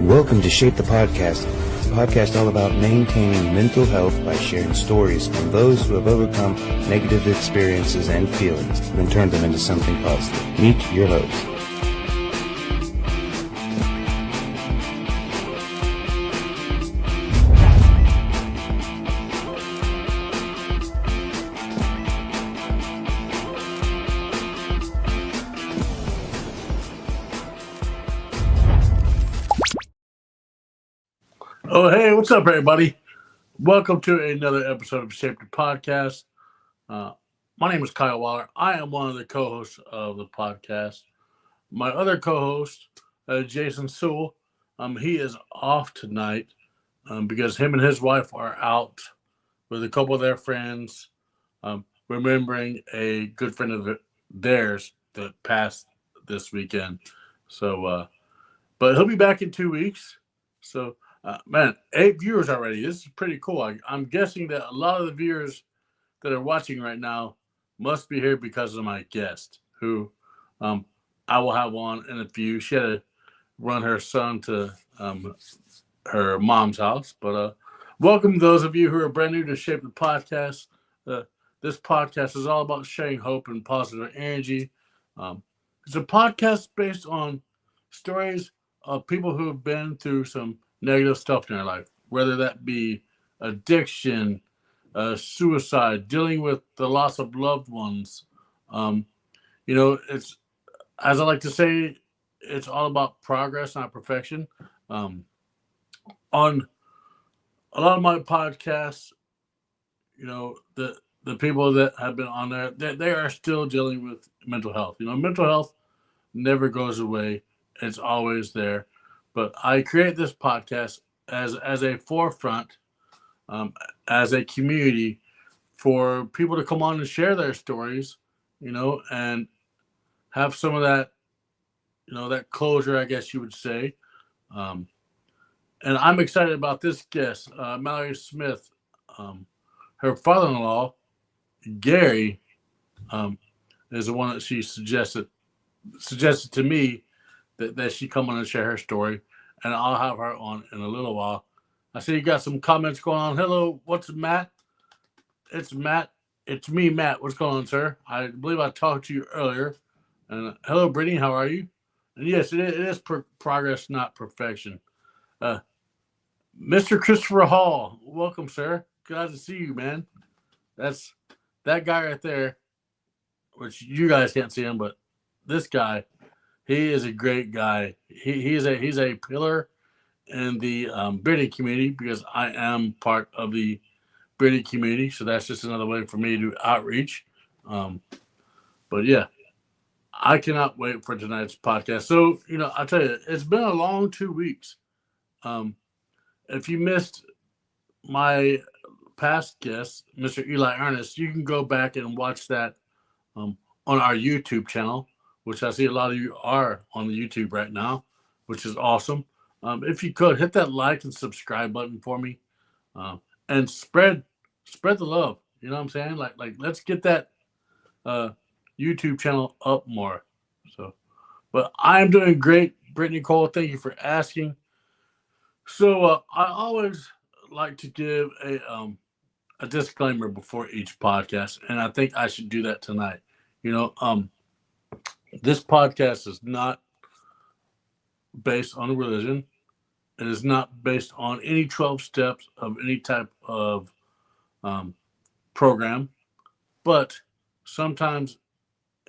Welcome to Shape the Podcast. It's a podcast all about maintaining mental health by sharing stories from those who have overcome negative experiences and feelings and then turned them into something positive. Meet your host. Oh, hey, what's up, everybody? Welcome to another episode of Shape the Podcast. My name is Kyle Waller. I am one of the co-hosts of the podcast. My other co-host, Jason Sewell, he is off tonight because him and his wife are out with a couple of their friends, remembering a good friend of theirs that passed this weekend. So, but he'll be back in 2 weeks. So, man, 8 viewers already. This is pretty cool. I'm guessing that a lot of the viewers that are watching right now must be here because of my guest, who I will have on in a few. She had to run her son to her mom's house. But welcome those of you who are brand new to Shape the Podcast. This podcast is all about sharing hope and positive energy. It's a podcast based on stories of people who have been through some negative stuff in their life, whether that be addiction, suicide, dealing with the loss of loved ones. It's, as I like to say, it's all about progress, not perfection. On a lot of my podcasts, the people that have been on there, they are still dealing with mental health. Mental health never goes away. It's always there. But I create this podcast as a forefront, as a community for people to come on and share their stories, and have some of that, that closure, I guess you would say. And I'm excited about this guest, Mallory Smith. Her father-in-law, Gary, is the one that she suggested to me that she come on and share her story, and I'll have her on in a little while. I see you got some comments going on. Hello, what's Matt? It's Matt. It's me, Matt. What's going on, sir? I believe I talked to you earlier. And hello, Brittany. How are you? And yes, it is progress, not perfection. Mr. Christopher Hall, welcome, sir. Glad to see you, man. That's that guy right there, which you guys can't see him, but this guy, he is a great guy. He's a pillar in the British community because I am part of the British community. So that's just another way for me to outreach. But yeah, I cannot wait for tonight's podcast. So, I'll tell you, it's been a long 2 weeks. If you missed my past guest, Mr. Eli Ernest, you can go back and watch that on our YouTube channel, which I see a lot of you are on the YouTube right now, which is awesome. If you could, hit that like and subscribe button for me, and spread the love. You know what I'm saying? Like let's get that YouTube channel up more. So, but I'm doing great, Brittany Cole. Thank you for asking. So I always like to give a disclaimer before each podcast, and I think I should do that tonight. This podcast is not based on religion. It is not based on any 12 steps of any type of program. But sometimes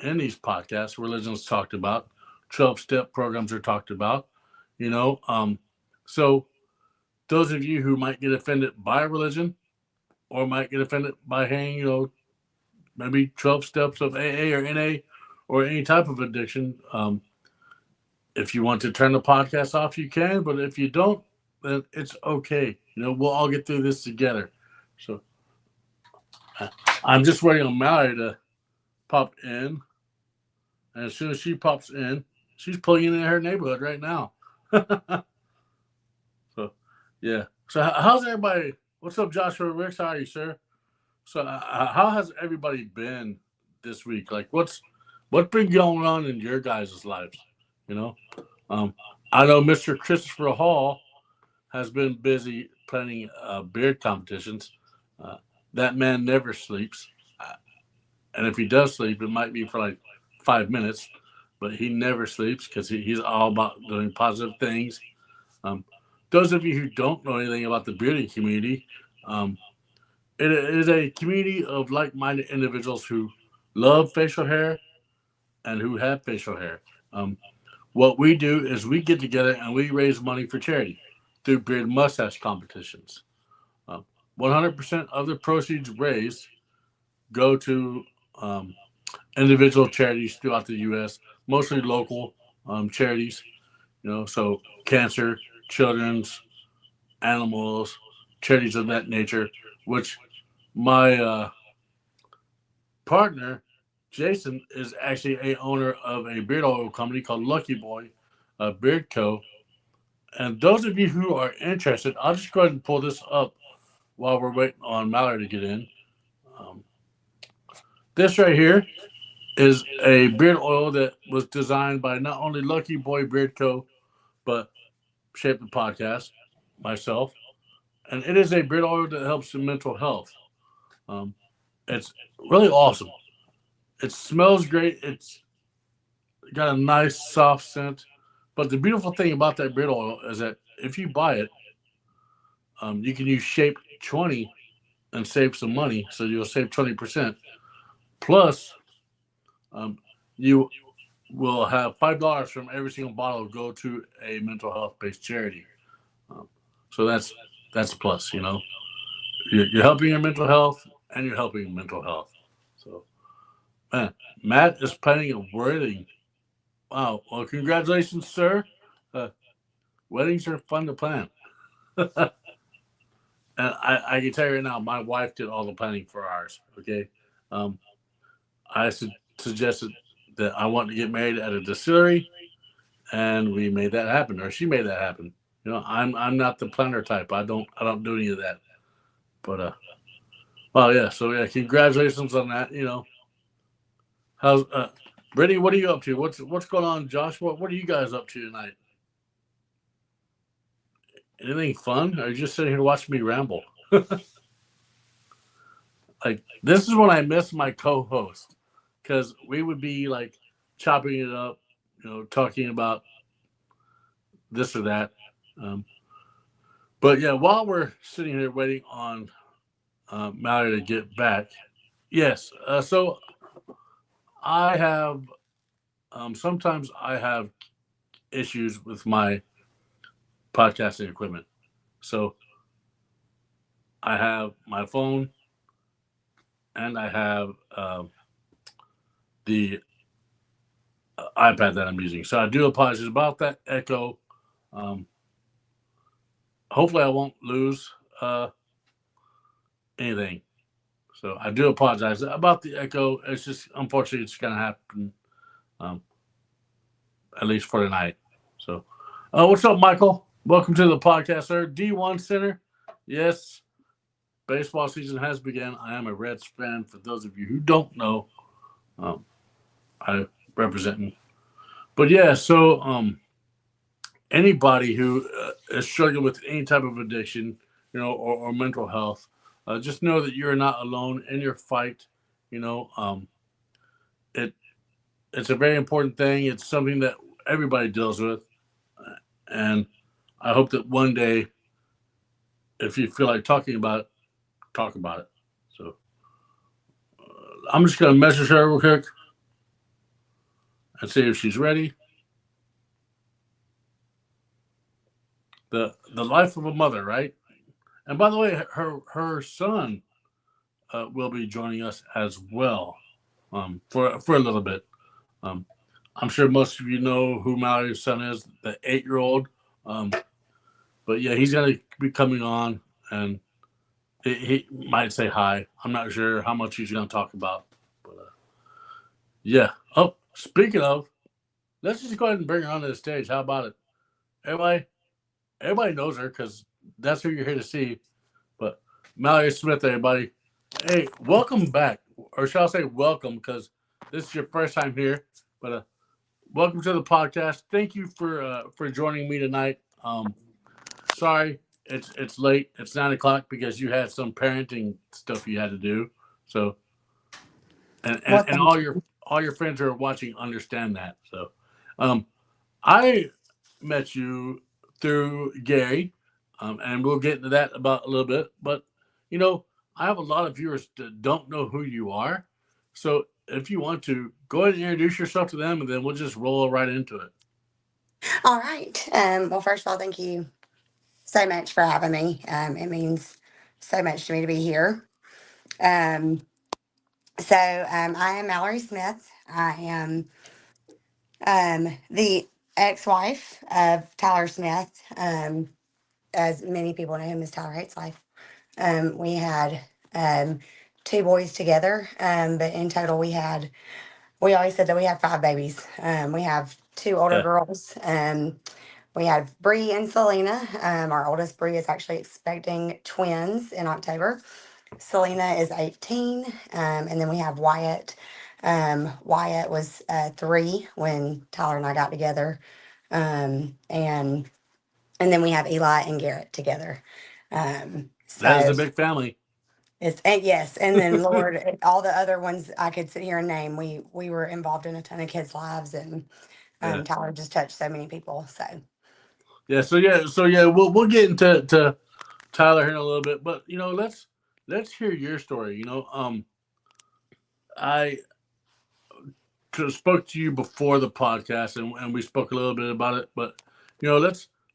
in these podcasts, religion is talked about. 12-step programs are talked about. So those of you who might get offended by religion or might get offended by hearing, maybe 12 steps of AA or NA or any type of addiction, if you want to turn the podcast off, you can. But if you don't, then it's okay. We'll all get through this together. So I'm just waiting on Mallory to pop in. And as soon as she pops in, she's pulling in her neighborhood right now. So, yeah. So how's everybody? What's up, Joshua Ricks? How are you, sir? So how has everybody been this week? Like, what's been going on in your guys' lives? I know Mr. Christopher Hall has been busy planning beard competitions. Uh, that man never sleeps. And if he does sleep, it might be for like 5 minutes, but he never sleeps because he's all about doing positive things. Um, those of you who don't know anything about the bearding community, um, it is a community of like minded individuals who love facial hair and who have facial hair. Um, what we do is we get together and we raise money for charity through beard mustache competitions. Um, 100% of the proceeds raised go to um, individual charities throughout the U.S., mostly local charities. So cancer, children's, animals, charities of that nature. Which my partner, Jason, is actually a owner of a beard oil company called Lucky Boy Beard Co. And those of you who are interested, I'll just go ahead and pull this up while we're waiting on Mallory to get in. Um, this right here is a beard oil that was designed by not only Lucky Boy Beard Co., but Shape the Podcast, myself. And it is a beard oil that helps in mental health. Um, it's really awesome. It smells great. It's got a nice, soft scent. But the beautiful thing about that beard oil is that if you buy it, you can use Shape 20 and save some money. So you'll save 20%. Plus, um, you will have $5 from every single bottle go to a mental health based charity. Um, so that's a plus. You're helping your mental health and you're helping mental health. So, man, Matt is planning a wedding. Wow. Well, congratulations, sir. Uh, Weddings are fun to plan. And I can tell you right now, my wife did all the planning for ours. Okay. Um, I suggested that I want to get married at a distillery, and we made that happen, or she made that happen. I'm not the planner type. I don't do any of that. But well, yeah. So yeah, congratulations on that. How's Brittany? What are you up to? What's going on, Josh? What are you guys up to tonight? Anything fun? Or are you just sitting here watching me ramble? Like this is when I miss my co-host because we would be like chopping it up, talking about this or that. Um, but yeah, while we're sitting here waiting on Mallory to get back, yes. So I have sometimes I have issues with my podcasting equipment. So I have my phone and I have the iPad that I'm using. So I do apologize about that echo. Um, Hopefully, I won't lose anything. So I do apologize about the echo. It's just unfortunately it's going to happen, um, at least for tonight. So, what's up, Michael? Welcome to the podcast, sir. D1 Center. Yes, baseball season has begun. I am a Reds fan. For those of you who don't know, um, I represent. But yeah, so anybody who is struggling with any type of addiction, or mental health, just know that you're not alone in your fight. You know, it it's a very important thing. It's something that everybody deals with, and I hope that one day, if you feel like talking about it, talk about it. So I'm just gonna message her real quick and see if she's ready. The life of a mother, right? And by the way, her son will be joining us as well, for a little bit. Um, I'm sure most of you know who Mallory's son is, the 8-year-old. Um, but yeah, he's gonna be coming on, and he might say hi. I'm not sure how much he's gonna talk about, but yeah. Oh, speaking of, let's just go ahead and bring her onto the stage. How about it? Everybody, everybody knows her because that's who you're here to see. But Mallory Smith, everybody. Hey, welcome back, or shall I say welcome, because this is your first time here. But welcome to the podcast. Thank you for joining me tonight. Sorry, it's late. It's 9 o'clock because you had some parenting stuff you had to do. So, and Thank you. all your friends who are watching understand that. So, um, I met you through Gary, and we'll get into that about a little bit. But you know, I have a lot of viewers that don't know who you are. So, if you want to, go ahead and introduce yourself to them, and then we'll just roll right into it. All right. Well, first of all, thank you so much for having me. It means so much to me to be here. Um, I am Mallory Smith. I am the ex-wife of Tyler Smith. As many people know him as Tyler Hates Life. We had um, two boys together, but in total we always said that we had five babies. We have two older Yeah, girls. We have Bree and Selena. Our oldest Bree is actually expecting twins in October. Selena is 18. And then we have Wyatt. Wyatt was 3 when Tyler and I got together. And then we have Eli and Garrett together. that is So a big family. it's, and yes, and then Lord, all the other ones I could sit here and name. We were involved in a ton of kids' lives, and Yeah, Tyler just touched so many people. So yeah. We'll get into Tyler here in a little bit, but let's hear your story. I spoke to you before the podcast, and we spoke a little bit about it, but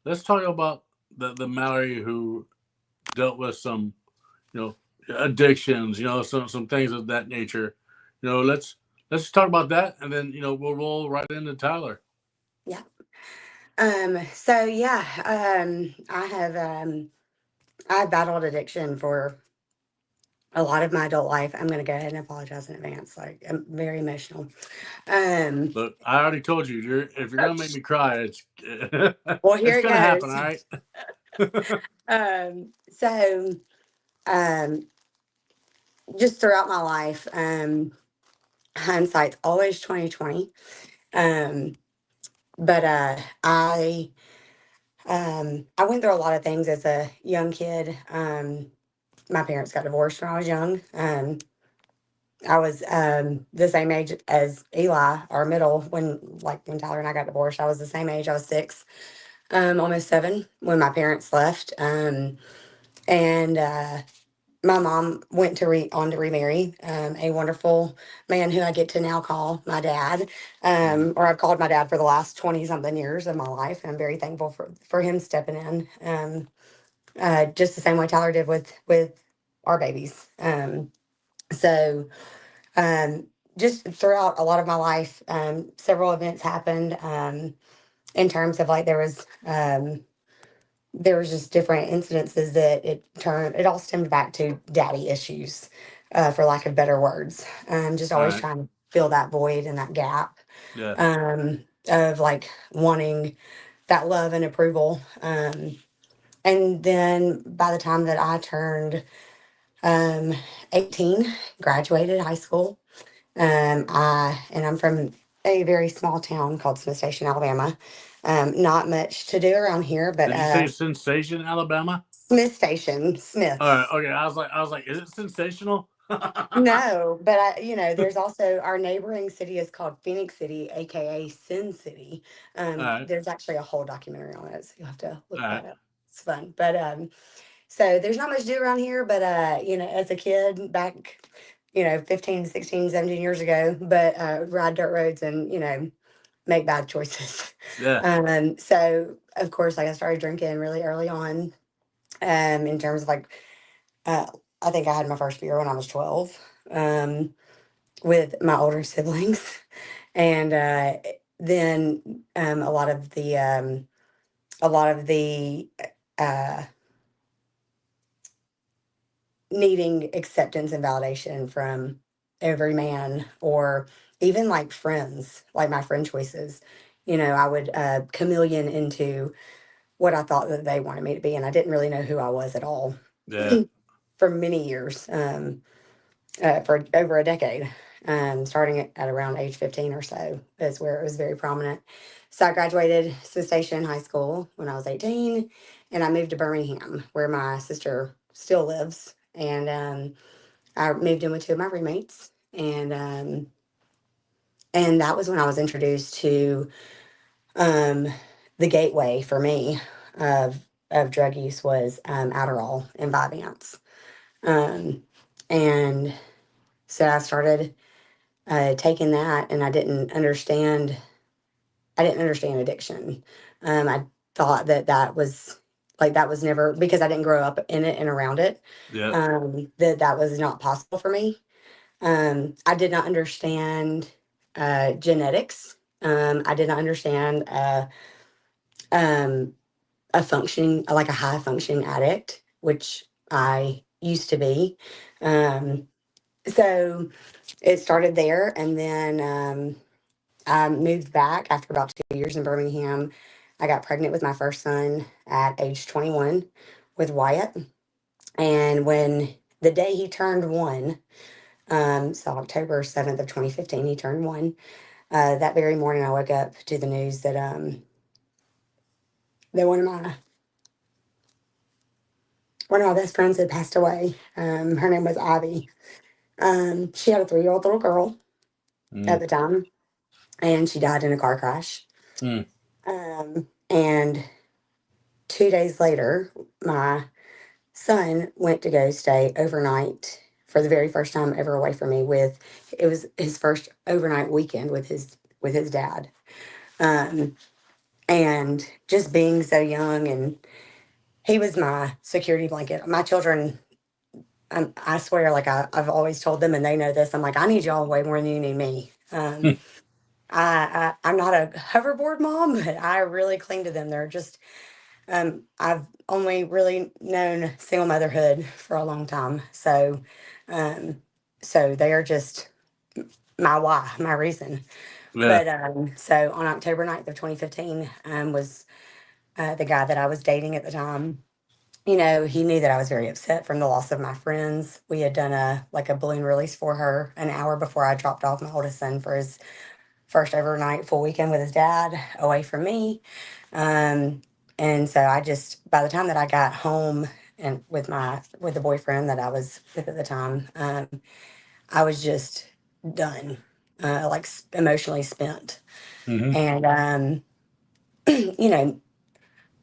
let's talk about the Mallory who dealt with some you know addictions, some things of that nature. Let's talk about that, and then we'll roll right into Tyler. yeah. So yeah, I battled addiction for a lot of my adult life. I'm gonna go ahead and apologize in advance. Like I'm very emotional. Um, Look, I already told you, if you're gonna make me cry, it's well, it's here it gonna happen. goes. All right. Um, so um, just throughout my life, hindsight's always 2020. Um, but I went through a lot of things as a young kid. My parents got divorced when I was young. I was the same age as Eli, our middle, when Tyler and I got divorced. I was the same age. I was 6, almost 7 when my parents left. And My mom went on to remarry a wonderful man who I get to now call my dad, Mhm. or I've called my dad for the last 20 something years of my life. And I'm very thankful for him stepping in, just the same way Tyler did with our babies. So um, just throughout a lot of my life, several events happened, in terms of like there was just different incidences that it all stemmed back to daddy issues, for lack of better words. Just All always right. trying to fill that void and that gap, Yeah. of like wanting that love and approval. And then by the time that I turned um, 18, graduated high school, I'm from a very small town called Smith Station, Alabama. Not much to do around here, but Did you say Sensation, Alabama? Smith Station, All right. Smiths. Okay. I was like, is it sensational? No, but there's also our neighboring city is called Phoenix City, aka Sin City. All right. There's actually a whole documentary on it, so you'll have to All look right. that up. It's fun, but so there's not much to do around here. But as a kid back, 15, 16, 17 years ago, but ride dirt roads and make bad choices. Yeah. So of course, like I started drinking really early on. In terms of like Uh, I think I had my first beer when I was 12, with my older siblings. And then a lot of the uh, needing acceptance and validation from every man, or even like friends, like my friend choices. I would chameleon into what I thought that they wanted me to be, and I didn't really know who I was at all Yeah. for many years. For over a decade. starting at around age 15 or so is where it was very prominent. So I graduated Smith Station High School when I was 18, and I moved to Birmingham, where my sister still lives. And I moved in with two of my roommates, and that was when I was introduced to um, the gateway for me of drug use was Adderall and Vyvanse. Um, and so I started taking that, and I didn't understand addiction. I thought that was like that was never, because I didn't grow up in it and around it. Yeah. That was not possible for me. I did not understand genetics. I did not understand um, a functioning, like a high functioning addict, which I used to be. Um, so it started there, and then I moved back after about 2 years in Birmingham. I got pregnant with my first son at age 21 with Wyatt. And when the day he turned one, so October 7th of 2015, he turned one. That very morning, I woke up to the news that one of my best friends had passed away. Her name was Ivy. She had a 3-year-old little girl at Mm. the time, and she died in a car crash. Mm. And 2 days later, my son went to go stay overnight for the very first time ever away from me. It was his first overnight weekend with his dad. Um, and just being so young, and he was my security blanket. My children, I swear, like I've always told them, and they know this. I'm like, I need y'all way more than you need me. I'm not a hoverboard mom, but I really cling to them. They're just I've only really known single motherhood for a long time, um, so they are just my why, my reason. Yeah. But so on October 9th of 2015, was the guy that I was dating at the time. He knew that I was very upset from the loss of my friends. We had done a balloon release for her an hour before I dropped off my oldest son for his first overnight full weekend with his dad away from me. And so by the time that I got home and with the boyfriend that I was with at the time, I was just done, like emotionally spent. Mm-hmm. And, you know,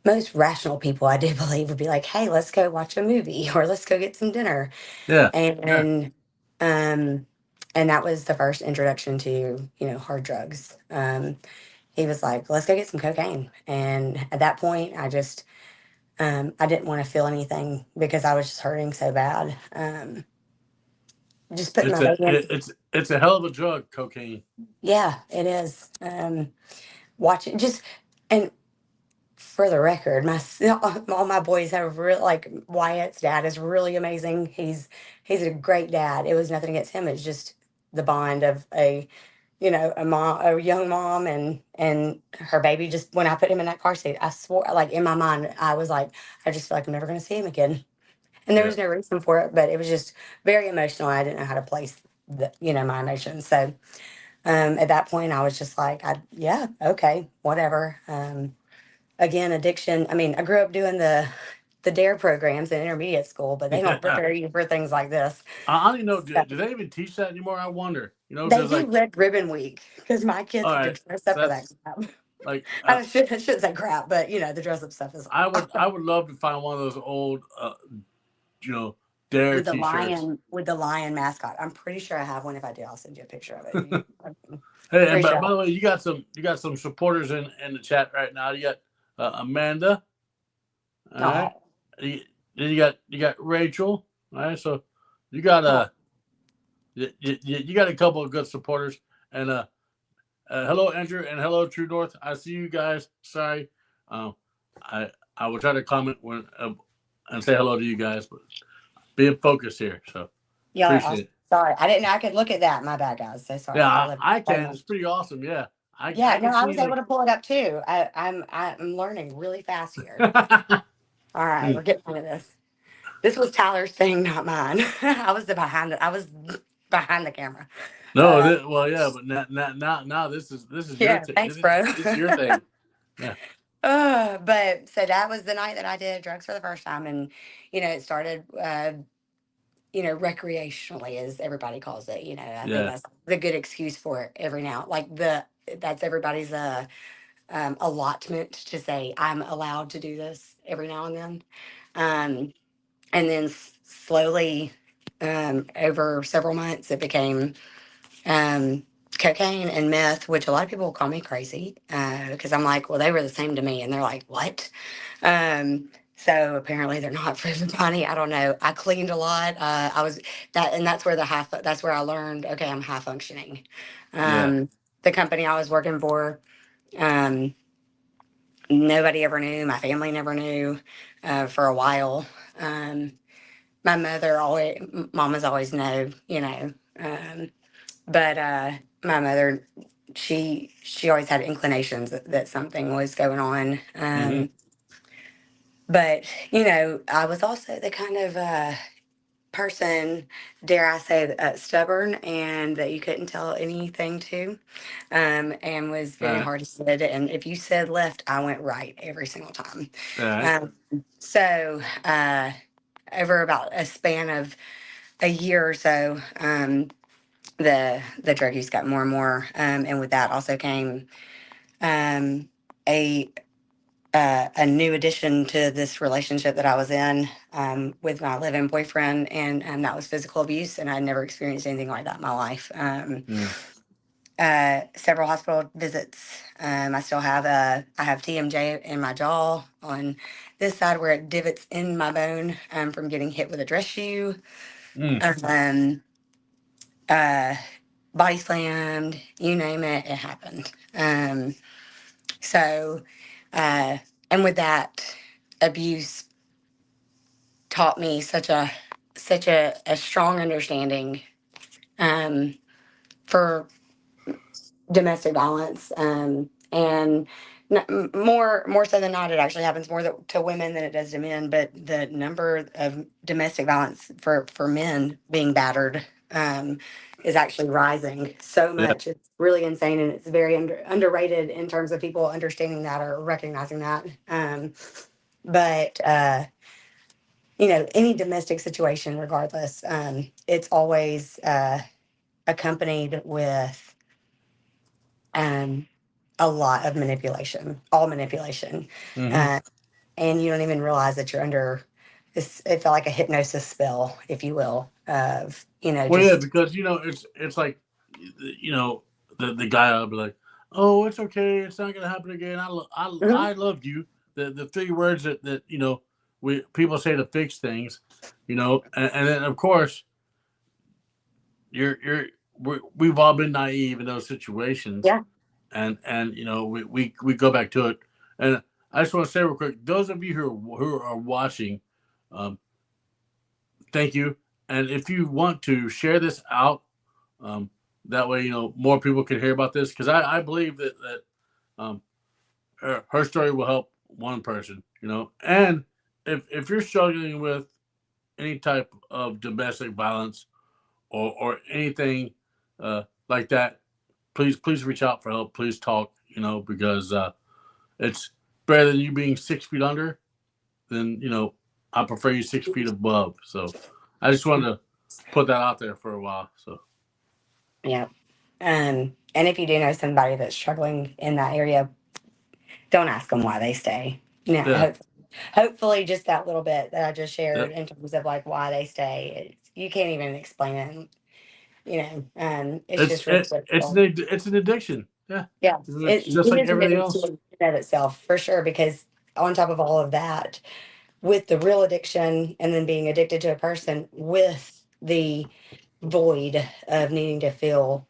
most rational people, I do believe, would be like, hey, let's go watch a movie or let's go get some dinner. Yeah. And, um, and that was the first introduction to, hard drugs. He was like, let's go get some cocaine. And at that point, I didn't want to feel anything because I was just hurting so bad. Just putting It's my a weight in. it's a hell of a drug, cocaine. Yeah, it is. Watching just, and for the record, all my boys have real, like Wyatt's dad is really amazing. He's a great dad. It was nothing against him. It's just the bond of a young mom and her baby. Just when I put him in that car seat, I swore, like in my mind, I was like, I just feel like I'm never going to see him again. And there Yeah. was no reason for it, but it was just very emotional. I didn't know how to place my emotions. So at that point, I was just like, yeah, okay, whatever. Again, addiction. I mean, I grew up doing the DARE programs in intermediate school, but they don't Yeah. prepare you for things like this. I don't even know. So Do they even teach that anymore? I wonder. they Because do like, Red Ribbon Week because my kids all get to right, dress up for that that's crap. like I shouldn't say crap, but the dress up stuff is I would love to find one of those old you know Dare T-shirts. with the lion mascot. I'm pretty sure I have one. If I do, I'll send you a picture of it. I'm Hey, and pretty sure. by the way, you got some supporters in the chat right now. You got Amanda. All right. Oh, Then you got Rachel. All right. So you got oh, you got a couple of good supporters. And hello Andrew and hello True North. I see you guys. Sorry. Um, I will try to comment when and say hello to you guys, but being focused here. So y'all are appreciate awesome. it. Sorry, I didn't know I could look at that. My bad, guys. So sorry. Yeah, I live I so can. much. It's pretty awesome. Yeah, I Yeah, no, can I was see able like. to pull it up too. I'm learning really fast here. All right, we're getting into this. This was Tyler's thing, not mine. I was behind the camera. No, well, yeah, but now this is your Yeah, thing. thanks, bro. This is your thing. Yeah, But so that was the night that I did drugs for the first time, and it started, recreationally, as everybody calls it. I think yeah, that's the good excuse for it every now. Like that's everybody's allotment to say I'm allowed to do this every now and then. Um, and then slowly, over several months, it became um, cocaine and meth, which a lot of people will call me crazy because I'm like, well, they were the same to me, and they're like, what? So apparently they're not for everybody. I don't know. I cleaned a lot. I was that, and that's where that's where I learned. Okay, I'm high functioning. yeah. The company I was working for, um, nobody ever knew. My family never knew for a while. Um, my mama's always no. But my mother, she always had inclinations that something was going on. Mm-hmm. But I was also the kind of person, dare I say, stubborn, and that you couldn't tell anything to, and was All very right, hard-headed. And if you said left, I went right every single time. all right. Um, so over about a span of a year or so, the drug use got more and more, and with that also came um, a a new addition to this relationship that I was in with my live-in boyfriend, and that was physical abuse, and I'd never experienced anything like that in my life. Mm, Several hospital visits. I still have I have TMJ in my jaw on this side where it divots in my bone from getting hit with a dress shoe. mm, Um, uh, Body slammed, you name it, it happened. So, uh, and with that, abuse taught me such a strong understanding um, for domestic violence, and more so than not, it actually happens more to women than it does to men. But the number of domestic violence for men being battered is actually rising so yeah. much. It's really insane, and it's very underrated in terms of people understanding that or recognizing that. But any domestic situation, regardless, it's always accompanied with um, a lot of manipulation, all manipulation. Mm-hmm. Uh, and you don't even realize that you're under this, it felt like a hypnosis spell, if you will, of, Well, yeah, just, because it's like you know the guy will be like, oh, it's okay, it's not gonna happen again. Mhm. I loved you. The three words that we people say to fix things, and then of course you're we've all been naive in those situations, Yeah. and we go back to it. And I just want to say real quick, those of you who are watching, um, thank you. And if you want to share this out, um, that way more people can hear about this, because I believe that her story will help one person. And if you're struggling with any type of domestic violence or anything like that, please reach out for help. Please talk. Because it's better than you being 6 feet under. Then I prefer you 6 feet above. So I just wanted to put that out there for a while. So Yeah. And if you do know somebody that's struggling in that area, don't ask them why they stay. yeah, Hopefully, just that little bit that I just yeah. shared in terms of like why they stay, you can't even explain it. It's It's just really it, it's difficult. it's an addiction. Yeah, Yeah, it's just it like is an everything addiction else. in and of itself for sure. Because on top of all of that, with the real addiction and then being addicted to a person with the void of needing to feel,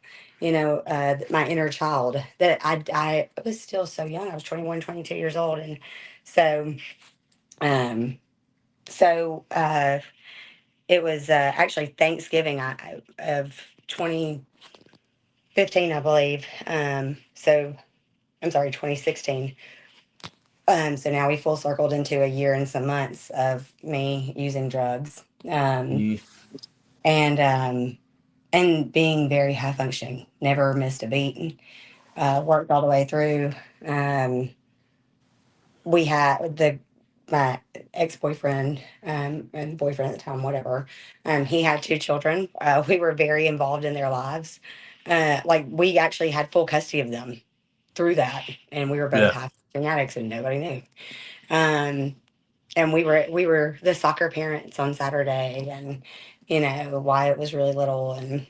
my inner child that I was still so young. I was 21, 22 years old. And so, um, it was actually Thanksgiving of 2015, I believe. So I'm sorry, 2016. So now we full circled into a year and some months of me using drugs. Mm, And and being very high functioning, never missed a beat, worked all the way through. Um, we had my ex-boyfriend, and boyfriend at the time, whatever. He had two children. We were very involved in their lives. Like we actually had full custody of them through that, and we were both Yeah. high functioning addicts, and nobody knew. Um, and we were the soccer parents on Saturday, and Wyatt was really little, and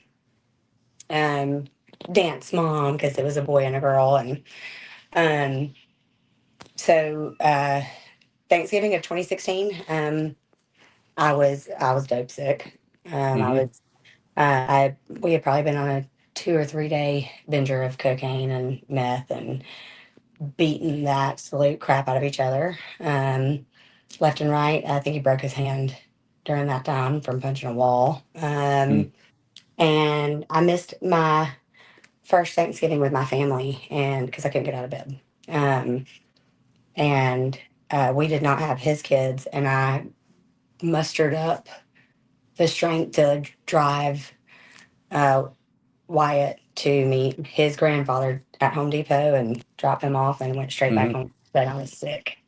um, dance mom because it was a boy and a girl, and um, so Thanksgiving of 2016, I was dope sick. I Hmm. was I we had probably been on a 2 or 3 day binger of cocaine and meth and beating the absolute crap out of each other, left and right. I think he broke his hand during that time from punching a wall. And I missed my first Thanksgiving with my family, and because I couldn't get out of bed. Um, and we did not have his kids, and I mustered up the strength to drive uh, Wyatt to meet his grandfather at Home Depot and drop him off, and went straight back Hmm. home. Said I was sick,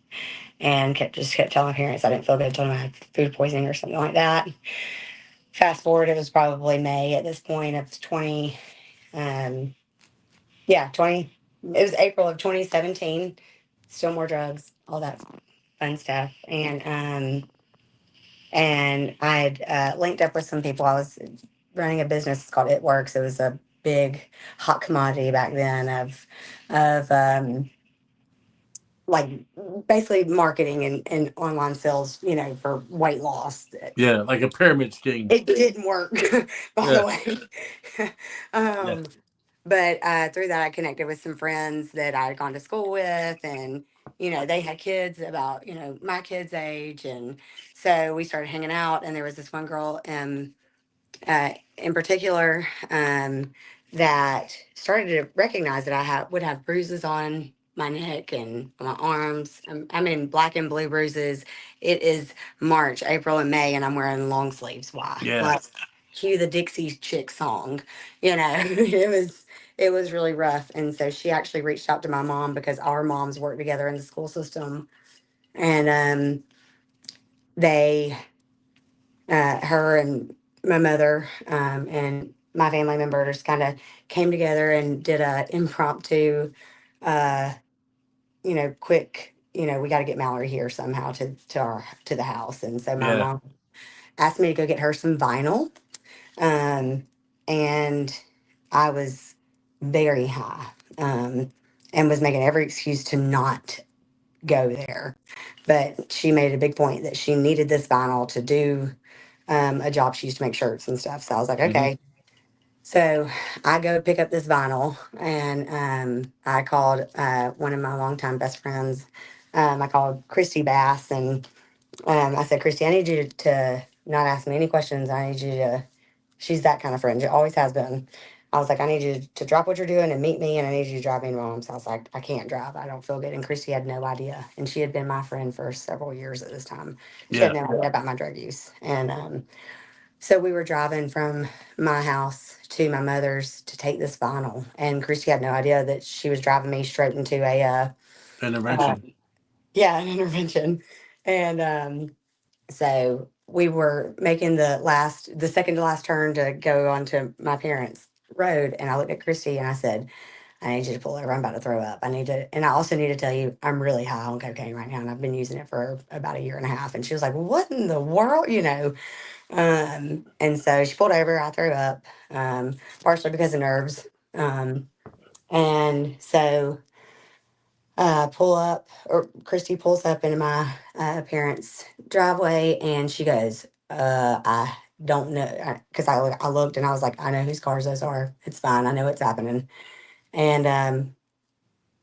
and kept telling my parents I didn't feel good, told them I had food poisoning or something like that. Fast forward, it was probably May at this point of 20, yeah, 20, it was April of 2017. Still more drugs, all that fun stuff. And I had linked up with some people. I was running a business called It Works. It was a big hot commodity back then of like basically marketing and online sales, for weight loss. Yeah, like a pyramid scheme. It didn't work, by the Yeah. way. Yeah. um, but through that, I connected with some friends that I had gone to school with, and they had kids about my kids' age, and so we started hanging out. And there was this one girl, in particular, that started to recognize that would have bruises on my neck and my arms. I'm in black and blue bruises. It is March, April, and May, and I'm wearing long sleeves. Why? Yeah. Like, cue the Dixie Chick song. It was really rough. And so she actually reached out to my mom because our moms work together in the school system, and they her and my mother, and my family members kind of came together and did a impromptu, uh, quick, we got to get Mallory here somehow to the house. And so my Yeah. mom asked me to go get her some vinyl, um, and I was very high, and was making every excuse to not go there. But she made a big point that she needed this vinyl to do a job. She used to make shirts and stuff. So I was like, Hmm. okay. So I go pick up this vinyl, and I called one of my longtime best friends. I called Christy Bass, and I said, Christy, I need you to not ask me any questions. I need you to, she's that kind of friend. She always has been. I was like, I need you to drop what you're doing and meet me, and I need you to drive me to my mom's house. I can't drive. I don't feel good. And Christy had no idea. And she had been my friend for several years at this time. She had Yeah. no idea about my drug use. And so we were driving from my house to my mother's to take this vinyl, and Christy had no idea that she was driving me straight into uh Intervention. yeah, an intervention. And so we were making the second to last turn to go onto my parents' road, and I looked at Christy and I said, I need you to pull over. I'm about to throw up. And I also need to tell you, I'm really high on cocaine right now, and I've been using it for about a year and a half. And she was like, what in the world? And so she pulled over. I threw up, partially because of nerves. And so pull up, or Christy pulls up into my parents' driveway, and she goes, I don't know, because I looked and I was like, I know whose cars those are. It's fine. I know what's happening. And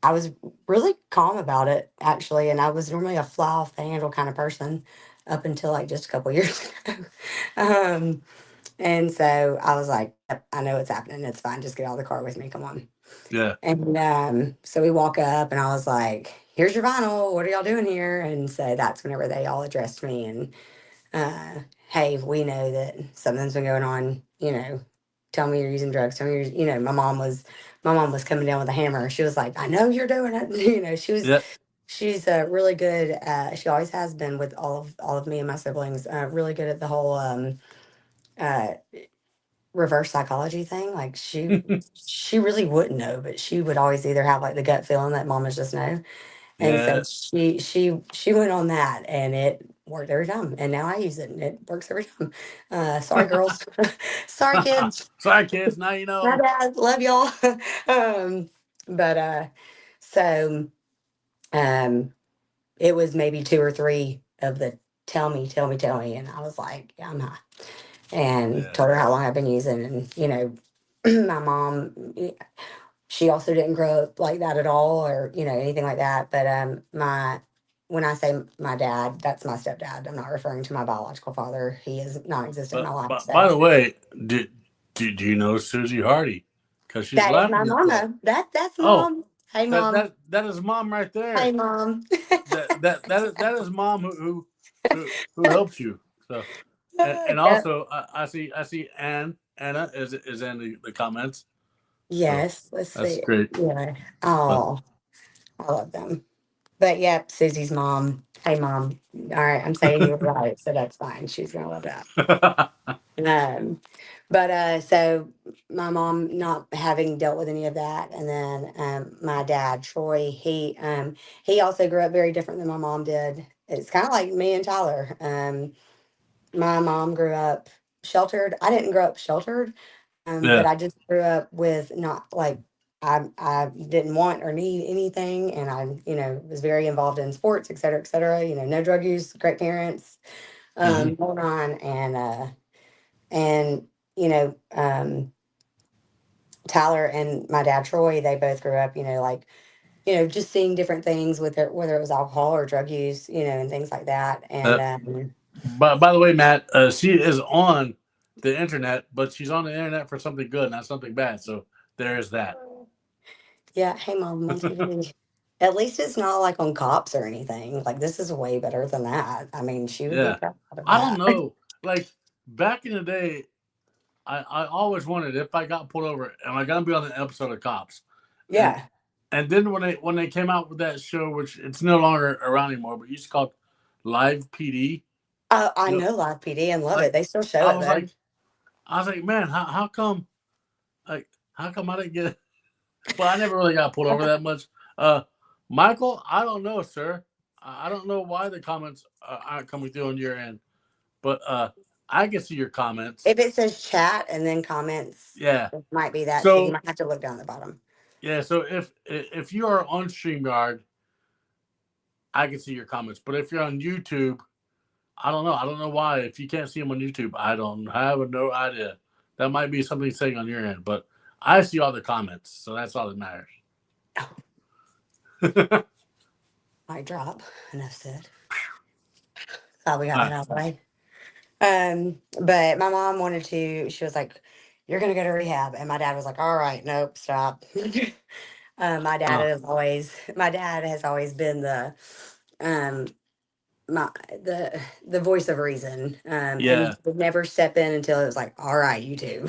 I was really calm about it, actually. And I was normally a fly off the handle kind of person up until like just a couple years ago. um, and so I was like, "Yep, I know what's happening. It's fine. Just get out of the car with me. Come on." Yeah. And so we walk up, and I was like, "Here's your vinyl. What are y'all doing here?" And so that's whenever they all addressed me, and, hey, we know that something's been going on, tell me you're using drugs. Tell me my mom was coming down with a hammer. She was like, I know you're doing it. Yeah. She's really good. She always has been with all of me and my siblings. Really good at the whole uh, reverse psychology thing. Like she really wouldn't know, but she would always either have like the gut feeling that mamas just know. And so Yeah. she went on that and it worked every time. And now I use it and it works every time. Sorry girls. Sorry kids. Sorry, kids. Now you My know. dad, love y'all. um, but so um it was maybe two or three of the tell me, and I was like, yeah, I'm high. And Yeah. told her how long I've been using, and my mom, she also didn't grow up like that at all, or anything like that. But my when I say my dad, that's my stepdad. I'm not referring to my biological father. He is non-existent in my life. But So by the way, do you know Susie Hardy? Because she's that is my laughing at that. mama. That's Oh, mom. Hey that mom. that that is mom right Hey there. mom. That is mom who helps you. So, and Yeah. also I see Anna is in the comments. So Yes. Let's that's see. great. Yeah. But Oh, I love them. But yep, Susie's mom. Hey mom. All right, I'm saying you were right, so that's fine. She's gonna love that. Um, but so my mom not having dealt with any of that, and then my dad Troy, he also grew up very different than my mom did. It's kind of like me and Tyler. My mom grew up sheltered. I didn't grow up sheltered, but yeah. I just grew up with not like I didn't want or need anything, and I was very involved in sports, et cetera, et cetera. No drug use, great parents, Hmm. hold on, and you know um, Tyler and my dad Troy, they both grew up, like just seeing different things with it, whether it was alcohol or drug use, and things like that, and Uh, but by the way, Matt, she is on the internet, but she's on the internet for something good, not something bad. So there is that. yeah, hey mom, on TV. At least it's not like on cops or anything. Like this is way better than that. I mean, she would be Yeah. proud of I don't that. know. Like back in the day, I always wondered if I got pulled over, am I gonna be on the episode of Cops? And Yeah. and then when they came out with that show, which it's no longer around anymore, but used to call it Live PD. I You know, know Live PD and love it. like They still show I it was though. like, man, how come how come I didn't get? Well, I never really got pulled over that much. Uh, Michael, I don't know, sir. I don't know why the comments aren't coming through on your end, but I can see your comments. If it says chat and then comments, Yeah. it might be that. So you So might have to look down the bottom. yeah. So if you are on Streamyard, I can see your comments. But if you're on YouTube, I don't know. I don't know why. If you can't see them on YouTube, I don't have no idea. That might be something saying on your end, but I see all the comments, so that's all that matters. All Mic drop. Enough said. Thought we got that right. out of the way. But my mom wanted to. She was like, "You're gonna go to rehab," and my dad was like, "All right, nope, stop." My dad has always been um my the voice of reason, and he Yeah. would never step in until it was like, "All right, you two."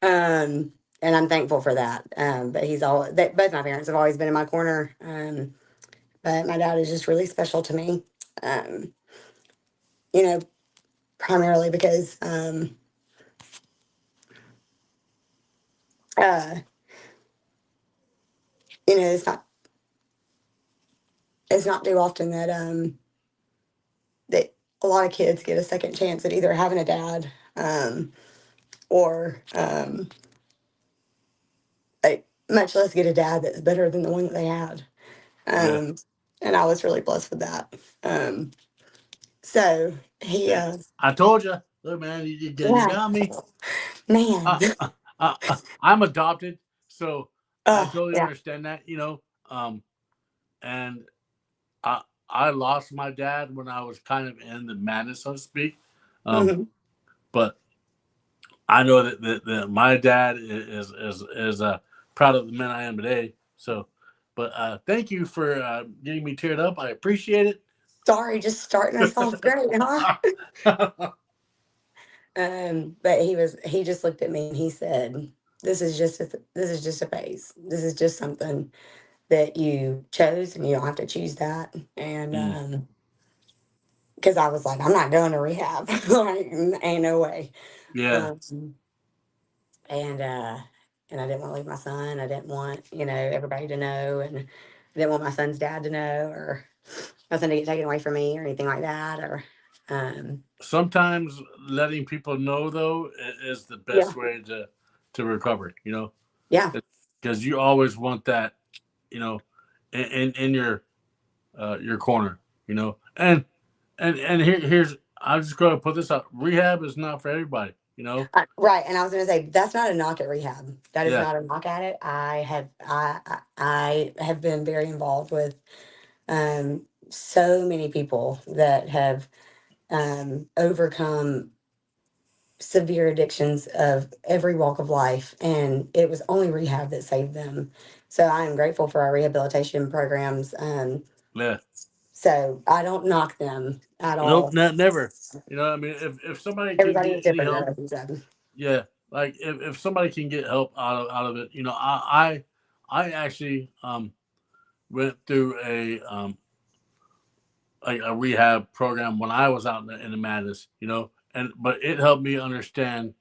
um, and I'm thankful for that. But both my parents have always been in my corner. But my dad is just really special to me. Um, you know, primarily because uh, it's not too often that a lot of kids get a second chance at either having a dad or much less get a dad that's better than the one that they had. Yeah. Um, and I was really blessed with that. Um, so he, Yeah. I told you. Look, man, you yeah, got me. man. I'm adopted, so I Oh, totally yeah. understand that. And I lost my dad when I was kind of in the madness, so to speak. Um, Hmm. but I know that my dad is proud of the man I am today. So, but thank you for getting me teared up. I appreciate Sorry, just starting us it. off great, huh? But he just looked at me and he said, this is just a phase. This is just something that you chose and you don't have to choose that. And Mm. because I was like, I'm not going to rehab. Like, ain't no way. Yeah. Um, and and I didn't want to leave my son. I didn't want, everybody to know, and I didn't want my son's dad to know, or my son to get taken away from me or anything like that. Or Sometimes letting people know though is the yeah, best way to recover. yeah, Because you always want that, you know, in your corner. And here's I'm just going to put this out. Rehab is not for everybody. right. And I was going to say that's not a knock at rehab. That is Yeah. not a knock at it. I have been very involved with so many people that have overcome severe addictions of every walk of life, and it was only rehab that saved them. So I am grateful for our rehabilitation programs. Yeah. So I don't knock them at Nope. all. Never. I mean, if somebody can Everybody get is any different, though, help, as you said. yeah. Like if somebody can get help out of it, I actually went through a rehab program when I was out in the madness, but it helped me understand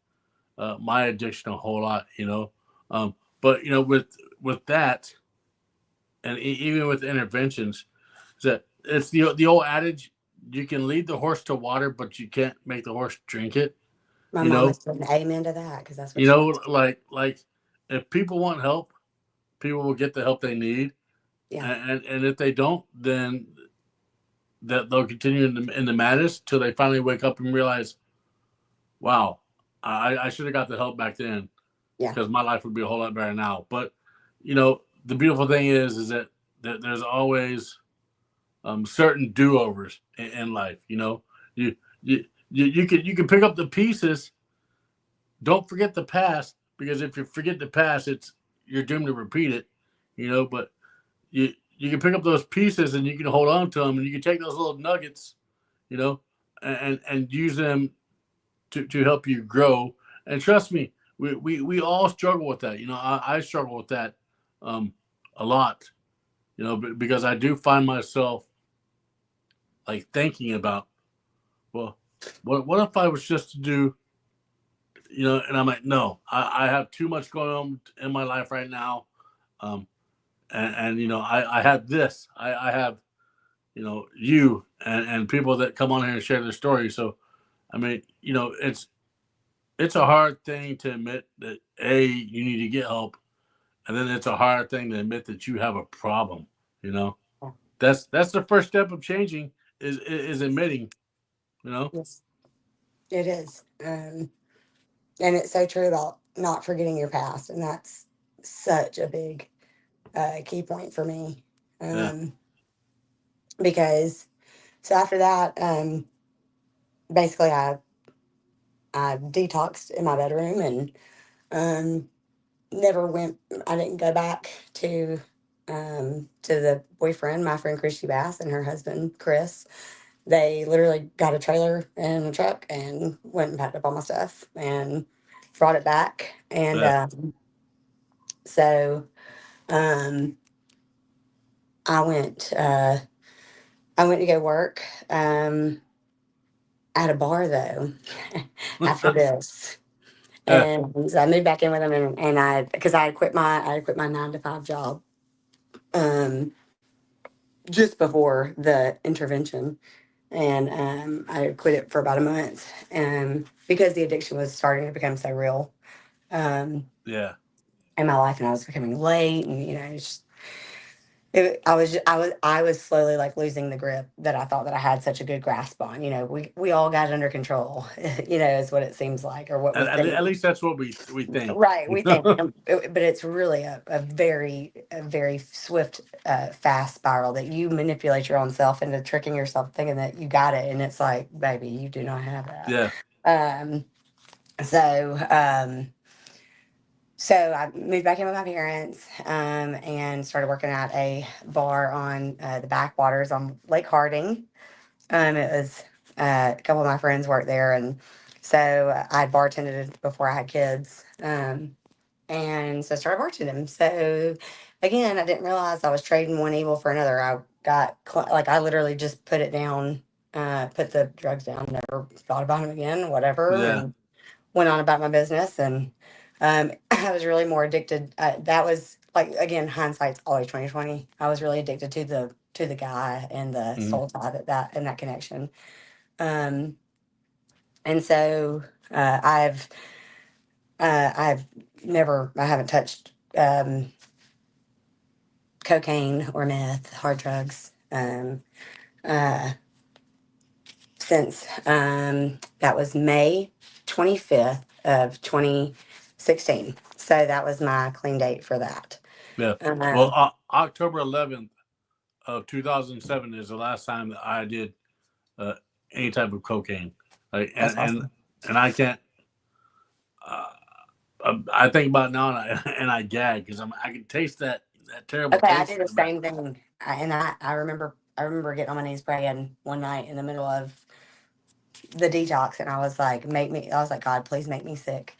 my addiction a whole lot, but with that, and even with interventions, that it's the old adage: you can lead the horse to water, but you can't make the horse drink it. My You mama know, said amen to that because that's what she was. like if people want help, people will get the help they need, Yeah, and if they don't, then that they'll continue in the madness till they finally wake up and realize, wow, I should have got the help back then yeah, because my life would be a whole lot better now. But the beautiful thing is that there's always certain do overs in life. You you can pick up the pieces. Don't forget the past, because if you forget the past, you're doomed to repeat it. But you can pick up those pieces and you can hold on to them, and you can take those little nuggets, you know, and use them to help you grow. And trust me, we all struggle with that. I struggle with that um, a lot. Because I do find myself like thinking about, well, what if I was just to do, and I'm like, no, I have too much going on in my life right now. Um, and I have this, I have, you and people that come on here and share their story. So, I mean, it's a hard thing to admit that you need to get help, and then it's a hard thing to admit that you have a problem. You know, yeah. that's the first step of changing is admitting. You know, Yes, it is. And it's so true about not forgetting your past, and that's such a big key point for me. yeah, Um, because so after that, basically I detoxed in my bedroom and um, never went. I didn't go back to the boyfriend, my friend Christy Bass and her husband Chris. They literally got a trailer and a truck and went and packed up all my stuff and brought it back. And yeah, so um, I went. I went to go work at a bar though after this. yeah, And so I moved back in with him, and because I had quit my 9 to 5 job, um, just before the intervention, and I had quit it for about a month, because the addiction was starting to become so real, um, yeah. in my life, and I was becoming late, and it's just, I was slowly like losing the grip that I thought that I had such a good grasp on. We all got it under control, is what it seems like, or what we At think. least that's what we think. Right, we think, but it's really a very swift, fast spiral that you manipulate your own self into tricking yourself, thinking that you got it, and it's like, baby, you do not have that. Yeah, Um, so, so I moved back in with my parents, and started working at a bar on the backwaters on Lake Harding. It was a couple of my friends worked there, and So I'd bartended before I had kids. And so I started bartending. So again, I didn't realize I was trading one evil for another. I got, like, I literally just put it down, put the drugs down, never thought about them again, whatever, Yeah. and went on about my business. And I was really more addicted. That was like, again, hindsight's always 2020. I was really addicted to the guy and the Mhm. soul tie and that connection. Um, and so I've I haven't touched cocaine or meth, hard drugs, uh, since that was May 25th of 2016. So that was my clean date for that. Yeah. Well, Um, October 11th of 2007 is the last time that I did uh, any type of cocaine. Like, that's awesome. and I can't. Uh, I think about it now and I gag because I can taste that terrible Okay, I taste did in the the back. same thing, and I remember getting on my knees praying one night in the middle of the detox, and I was like, "Make me!" I was like, "God, please make me sick.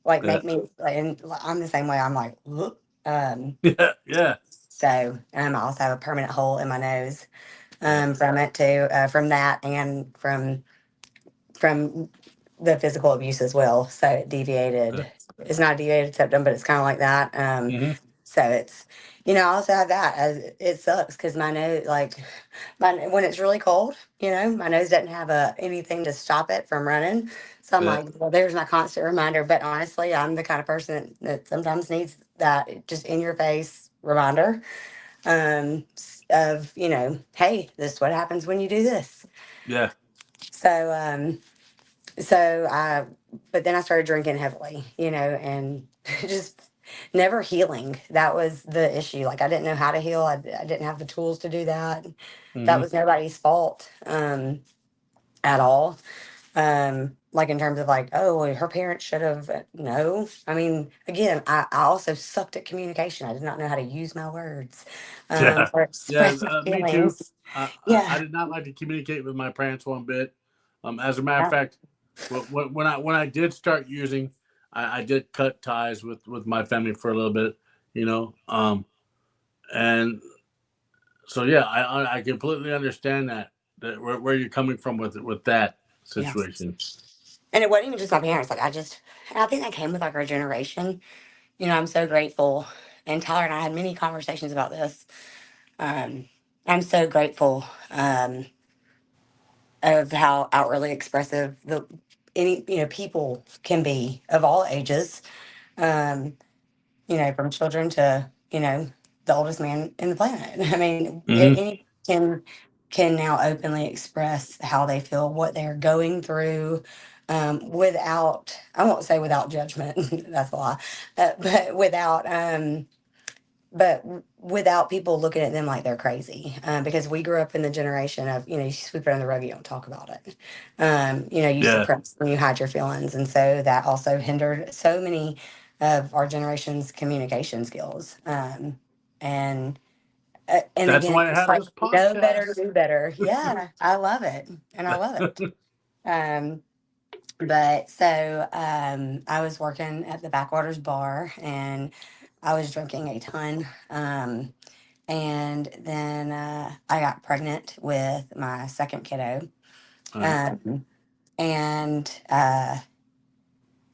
Like, Yeah. make me." And I'm the same way. I'm like, "Ugh." Yeah. Yeah. So I also have a permanent hole in my nose Yeah. from it too, from that and from the physical abuse as well. So it Yeah. deviated. It's not a deviated septum, but it's kind of like that. Hmm. So it's, I also have that as it sucks because my nose, like, when it's really cold, my nose doesn't have anything to stop it from running. So I'm Yeah. like, well, there's my constant reminder. But honestly, I'm the kind of person that sometimes needs that just in your face reminder of, hey, this is what happens when you do this. Yeah. So, so I, but then I started drinking heavily, and just never healing. That was the issue. Like, I didn't know how to heal. I didn't have the tools to do that. That Hmm. was nobody's fault, at all. Like, in terms of like, oh, well, her parents should have. No, I mean, again, I also sucked at communication. I did not know how to use my words, Yeah. or Yeah. express my Me too. feelings. I Yeah. did not like to communicate with my parents one bit. As a matter of Yeah. fact, when I did start using, I did cut ties with my family for a little bit, you know. And so yeah, I completely understand that where you're coming from with that Yeah. situation. And it wasn't even just my parents. Like, I think that came with like our generation. I'm so grateful. And Tyler and I had many conversations about this. Um, I'm so grateful of how outwardly expressive people can be of all ages. Um, from children to, the oldest man in the planet. I mean, Hmm. any can now openly express how they feel, what they're going through, without, I won't say without judgment, that's a lie, but without people looking at them like they're crazy, because we grew up in the generation of, you sweep it under the rug, you don't talk about it. You Yeah, suppress and you hide your feelings, and so that also hindered so many of our generation's communication skills. And that's again, why I it's have like, this know better, podcast. do better. Yeah, I love it, and I love it. Um, but so I was working at the Backwaters bar, and I was drinking a ton. And then I got pregnant with my second kiddo. All right. And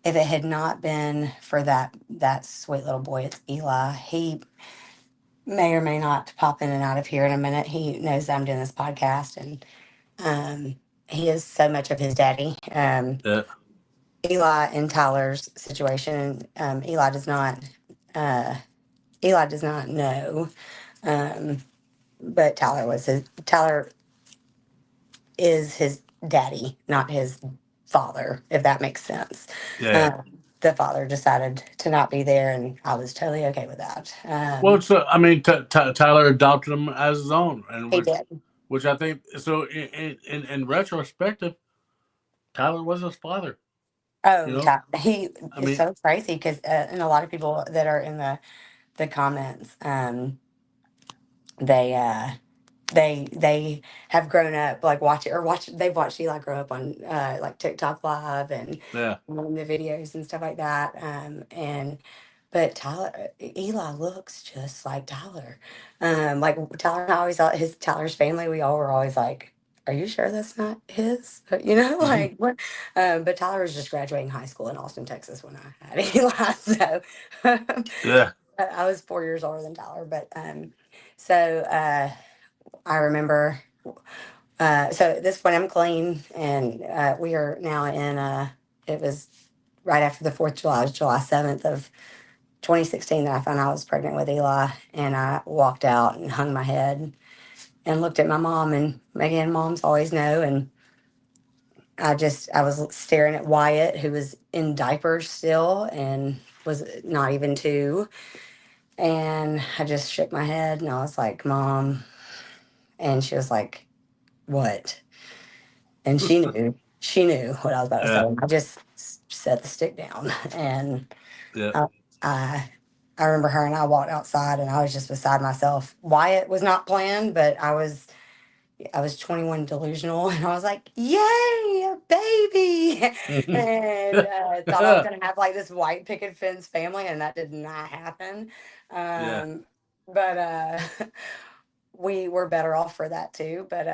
if it had not been for that sweet little boy, it's Eli. He may or may not pop in and out of here in a minute. He knows that I'm doing this podcast, and he is so much of his daddy. Yeah, Eli and Tyler's situation. Uh, Eli does not know, um, but Tyler is his daddy, not his father, if that makes sense. yeah, yeah. The father decided to not be there, and I was totally okay with that. Well, it's I mean, Tyler adopted him as his own, and He did. which I think so. In retrospective, Tyler was his father. You Oh, know, he I is mean, so crazy because, and a lot of people that are in the comments, they they have grown up like they've watched Eli grow up on like TikTok live and Yeah. the videos and stuff like that. And but Eli looks just like Tyler. Like Tyler and I always thought Tyler's family, we all were always like, are you sure that's not his? Like what? But Tyler was just graduating high school in Austin, Texas when I had Eli. So Yeah. I was 4 years older than Tyler. But so I remember, so at this point I'm clean, and we are now in, it was right after the 4th of July, it was July 7th of 2016 that I found out I was pregnant with Eli. And I walked out and hung my head and looked at my mom, and again, moms always know. And I was staring at Wyatt, who was in diapers still and was not even 2. And I just shook my head and I was like, Mom. And she was like, what? And she knew what I was about to say. Yeah. And I just set the stick down. And Yeah. I, I, I remember her and I walked outside and I was just beside myself. Wyatt was not planned, but I was 21 delusional, and I was like, yay, a baby. And thought I was going to have like this white picket fence family, and that did not happen. Yeah. But we were better off for that too. But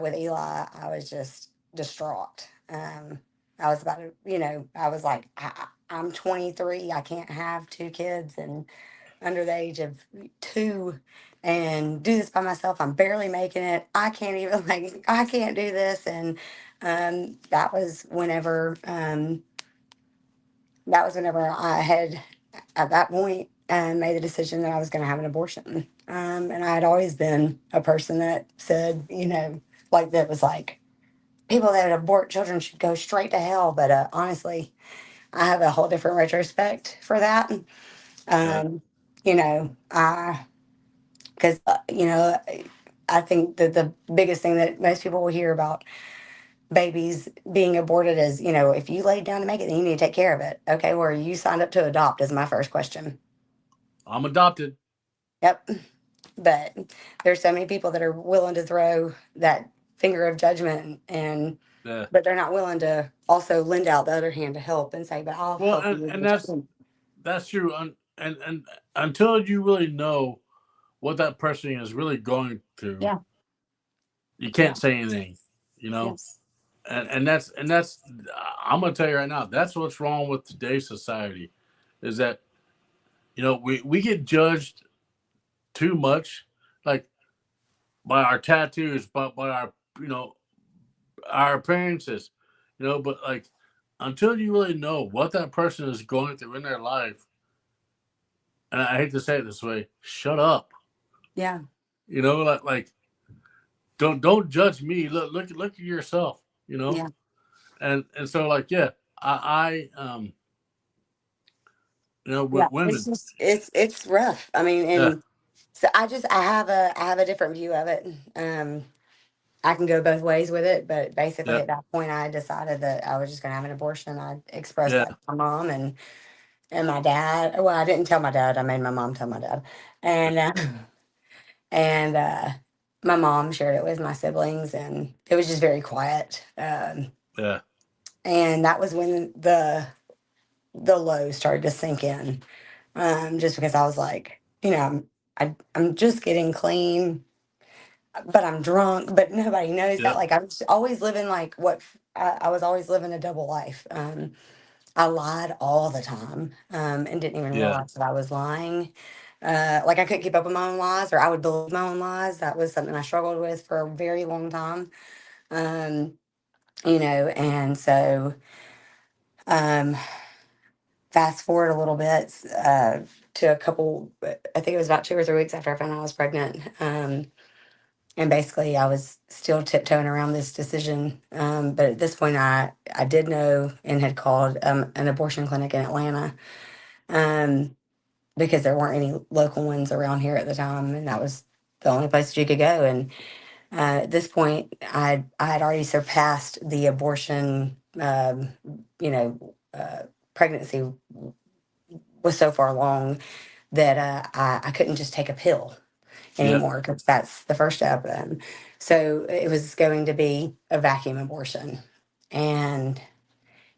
with Eli, I was just distraught. I was about to, I was like, I'm 23. I can't have 2 kids and under the age of 2 and do this by myself. I'm barely making it. I can't even I can't do this. And that was whenever I had at that point made the decision that I was going to have an abortion. And I had always been a person that said, like that was like people that abort children should go straight to hell. But honestly, I have a whole different retrospect for that. Yeah. I because I think that the biggest thing that most people will hear about babies being aborted is, if you laid down to make it, then you need to take care of it. Okay, where you signed up to adopt is my first question. I'm adopted. Yep. But there's so many people that are willing to throw that finger of judgment, and Yeah. but they're not willing to also lend out the other hand to help and say, but I'll Well, help and, you and with that's true. And until you really know what that person is really going through, yeah, you yeah, can't say anything. You know, yes, and that's I'm gonna tell you right now. That's what's wrong with today's society, is that we get judged too much, like by our tattoos, by our our appearances, but like until you really know what that person is going through in their life, and I hate to say it this way, shut up. yeah, Like don't judge me. Look at yourself. yeah, And so like yeah, I yeah. It's women, just it's rough. I mean, yeah, and so I have a different view of it. I can go both ways with it, but basically yeah, at that point I decided that I was just going to have an abortion. I expressed yeah, that to my mom and my dad. Well, I didn't tell my dad. I made my mom tell my dad, and and my mom shared it with my siblings, and it was just very quiet. yeah, And that was when the low started to sink in. Just because I was like, I'm just getting clean, but I'm drunk, but nobody knows that. yeah, Like, I'm just always living like I was always living a double life. I lied all the time, and didn't even yeah, realize that I was lying. Like I couldn't keep up with my own lies, or I would believe my own lies. That was something I struggled with for a very long time. Um, and so, um, fast forward a little bit, to a couple, I think it was about 2 or 3 weeks after I found out I was pregnant. And basically I was still tiptoeing around this decision. But at this point I did know and had called an abortion clinic in Atlanta, um, because there weren't any local ones around here at the time. And that was the only place that you could go. And at this point, I had already surpassed the abortion, you know, pregnancy was so far along that I couldn't just take a pill. Yeah. anymore because that's the first step. So it was going to be a vacuum abortion. And,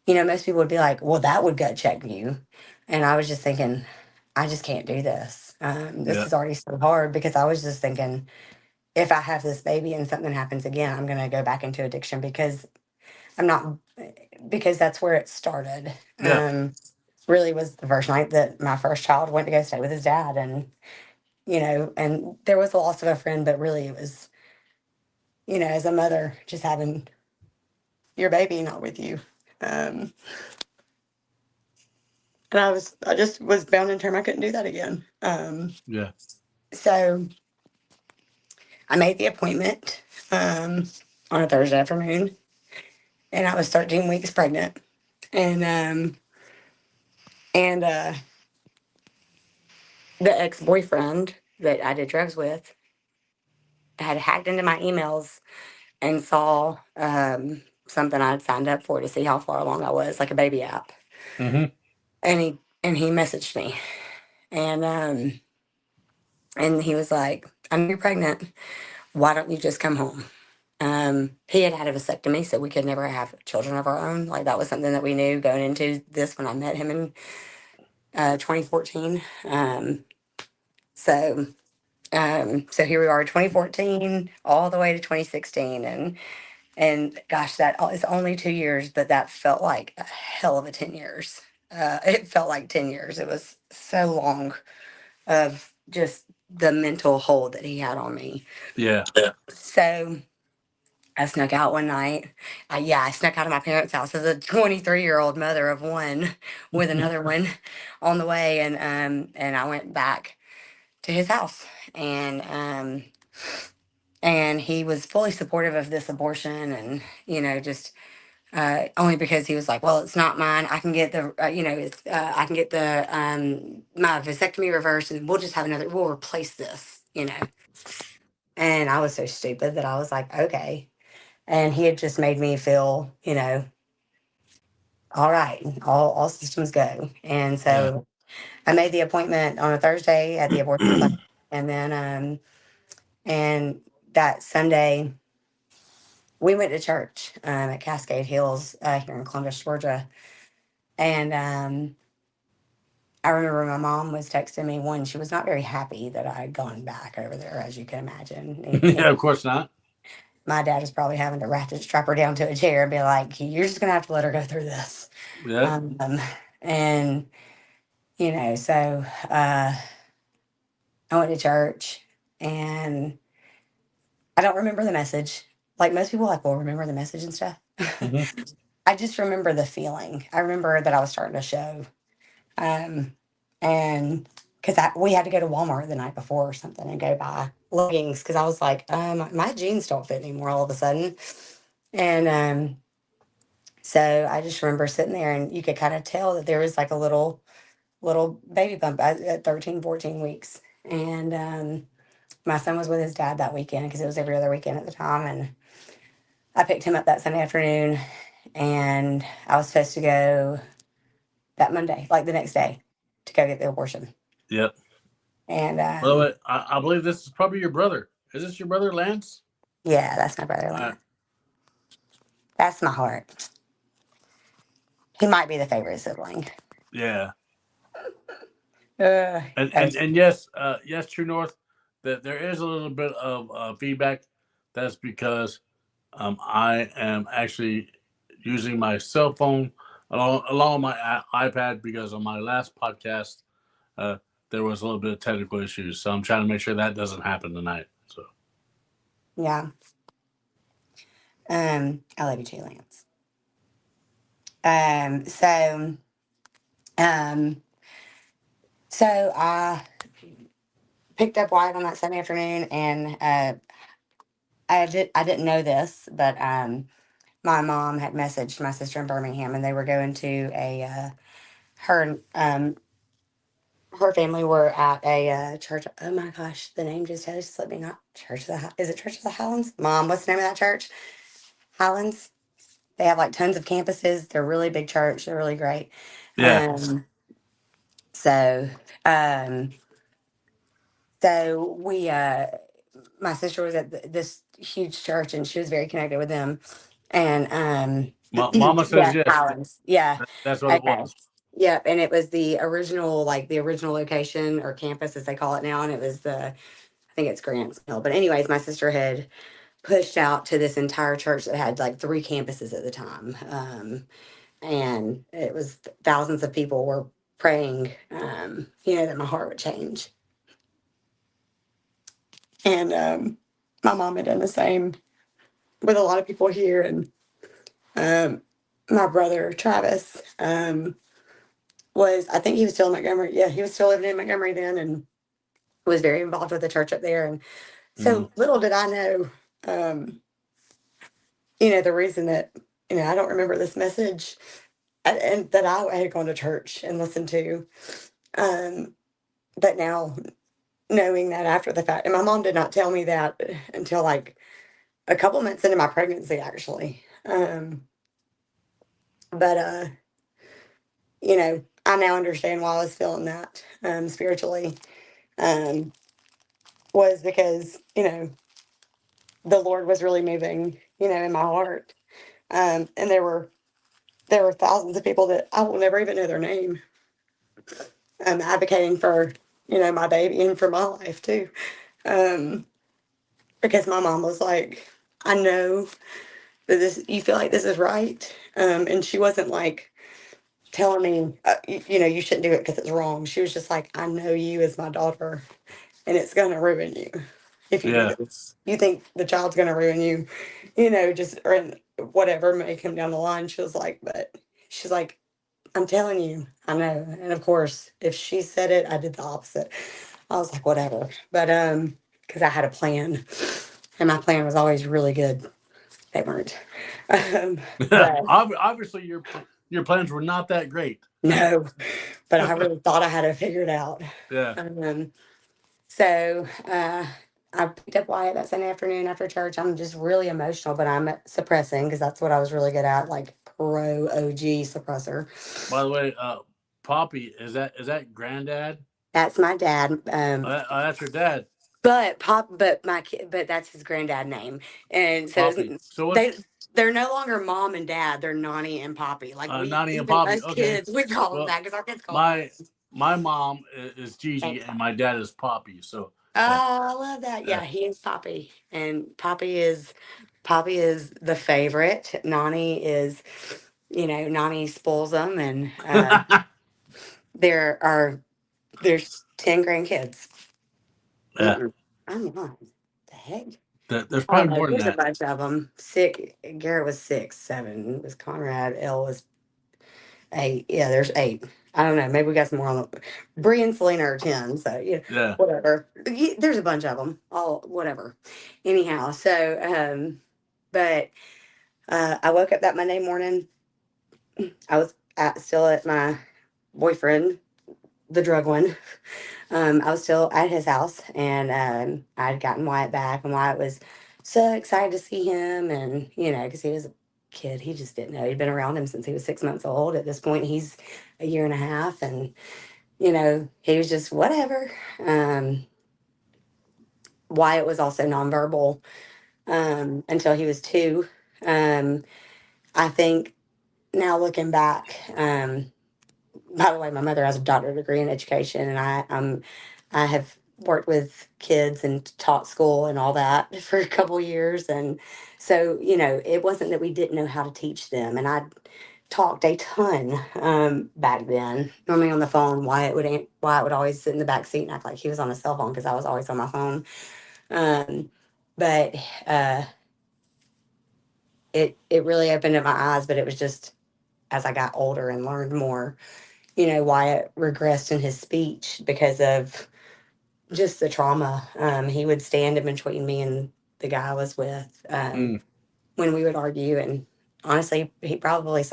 most people would be like, well, that would gut check you. And I was just thinking, I just can't do this. This Yeah. is already so hard because I was just thinking, if I have this baby and something happens again, I'm going to go back into addiction because I'm not, because that's where it started. Yeah. Really was the first night that my first child went to go stay with his dad. And, and there was the loss of a friend, but really it was, as a mother, just having your baby not with you. Um, and I just was bound and determined I couldn't do that again. Yeah. So I made the appointment on a Thursday afternoon, and I was 13 weeks pregnant. And the ex-boyfriend that I did drugs with had hacked into my emails and saw something I'd signed up for to see how far along I was, like a baby app. Mm-hmm. And he messaged me, and he was like, "I know you're pregnant. Why don't you just come home?" He had had a vasectomy, so we could never have children of our own. Like that was something that we knew going into this when I met him in 2014. So so here we are, 2014, all the way to 2016, and gosh, that is only 2 years, but that felt like a hell of a 10 years. It felt like 10 years. It was so long of just the mental hold that he had on me. Yeah. So I snuck out one night. I snuck out of my parents' house as a 23-year-old mother of one with another one on the way, and I went back to his house, and he was fully supportive of this abortion, and just only because he was like, well, it's not mine. I can get I can get the my vasectomy reversed, and we'll just have we'll replace this. And I was so stupid that I was like, okay. And he had just made me feel, all right, all systems go. And Yeah. so I made the appointment on a Thursday at the abortion clinic, and then and that Sunday we went to church at Cascade Hills here in Columbus, Georgia. And I remember my mom was texting me one. She was not very happy that I had gone back over there, as you can imagine. Yeah. Of course not. My dad was probably having to ratchet strap her down to a chair and be like, "You're just gonna have to let her go through this." Yeah. Um, and so I went to church, and I don't remember the message. Like most people, like will remember the message and stuff. Mm-hmm. I just remember the feeling. I remember that I was starting to show. Um, and because we had to go to Walmart the night before or something and go buy leggings because I was like, my jeans don't fit anymore all of a sudden. And so I just remember sitting there, and you could kind of tell that there was like a little baby bump at 13, 14 weeks. And my son was with his dad that weekend because it was every other weekend at the time. And I picked him up that Sunday afternoon, and I was supposed to go that Monday, like the next day, to go get the abortion. Yep. And By the way, I believe this is probably your brother. Is this your brother, Lance? yeah, that's my brother I, Lance. That's my heart. He might be the favorite sibling. yeah. Uh, And yes, yes, True North, that there is a little bit of feedback. That's because I am actually using my cell phone along with my iPad because on my last podcast uh, there was a little bit of technical issues. So I'm trying to make sure that doesn't happen tonight. So yeah. I love you too, Lance. Um, so, um, so I picked up Wyatt on that Sunday afternoon, and I didn't know this, but my mom had messaged my sister in Birmingham, and they were going to her her family were at a church. Oh my gosh, the name just slipped me. Not Church of the is it Church of the Highlands? Mom, what's the name of that church? Highlands. They have like tons of campuses. They're a really big church. They're really great. yeah, So um, So my sister was at this huge church, and she was very connected with them. And Mama says yeah, yes. Highlands, yeah, That's what it okay, was. yep. And it was the original, like the original location or campus as they call it now, and it was I think it's Grants Mill. But anyways, my sister had pushed out to this entire church that had like 3 campuses at the time, and it was thousands of people were praying, that my heart would change. And my mom had done the same with a lot of people here. And my brother, Travis, I think he was still in Montgomery. Yeah, he was still living in Montgomery then and was very involved with the church up there. And Mm. so little did I know, the reason that, I don't remember this message and that I had gone to church and listened to. But now knowing that after the fact, and my mom did not tell me that until like a couple months into my pregnancy, actually. But I now understand why I was feeling that spiritually, um, was because the Lord was really moving, in my heart, and there were thousands of people that I will never even know their name, advocating for my baby and for my life too, um, because my mom was like, I know that you feel like this is right, and she wasn't like telling me, you shouldn't do it because it's wrong. She was just like, I know you as my daughter, and it's gonna ruin you if you do Yeah. this. You think the child's gonna ruin you, just or whatever may come down the line. She was like, but she's like, I'm telling you, I know. And of course, if she said it, I did the opposite. I was like, whatever. But because I had a plan, and my plan was always really good. They weren't. But Obviously, your plans were not that great. no, but I really thought I had it figured out. Yeah. Um, so I picked up Wyatt that Sunday afternoon after church. I'm just really emotional, but I'm suppressing because that's what I was really good at, like pro OG suppressor. By the way, Poppy, is that granddad? That's my dad. That's your dad, But my kid, but that's his granddad name, and so Poppy. So what's they they're no longer mom and dad. They're Nani and Poppy. Like Nani and even Poppy? us Okay. kids, we call them Well, that because our kids call them my that. my mom is Gigi Thanks, and Poppy. my dad is Poppy. So Oh, yeah, I love that. yeah. Yeah, he is Poppy, and Poppy is the favorite. Nani is, Nani spoils them, and there are there's 10 grandkids. Yeah. Mm-mm. I'm not. The heck? There's Oh probably no, more than there's a that. bunch of them. Six. Garrett was 6. 7 was Conrad. L was 8. Yeah, there's 8. I don't know. Maybe we got some more on the. Bree and Selena are 10. So yeah, Yeah. whatever. There's a bunch of them. All whatever. Anyhow, so but I woke up that Monday morning. I was still at my boyfriend, the drug one. I was still at his house, and I'd gotten Wyatt back, and Wyatt was so excited to see him, and because he was a kid, he just didn't know. He'd been around him since he was 6 months old. At this point, he's a year and a half, and he was just whatever. Wyatt was also nonverbal until he was 2. Um, I think now looking back. By the way, my mother has a doctorate degree in education, and I have worked with kids and taught school and all that for a couple years, and so it wasn't that we didn't know how to teach them, and I talked a ton back then. Normally on the phone, Wyatt would always sit in the back seat and act like he was on a cell phone because I was always on my phone. Um, but it really opened up my eyes, but it was just as I got older and learned more. Wyatt regressed in his speech because of just the trauma. He would stand in between me and the guy I was with Mm. when we would argue. And honestly, he probably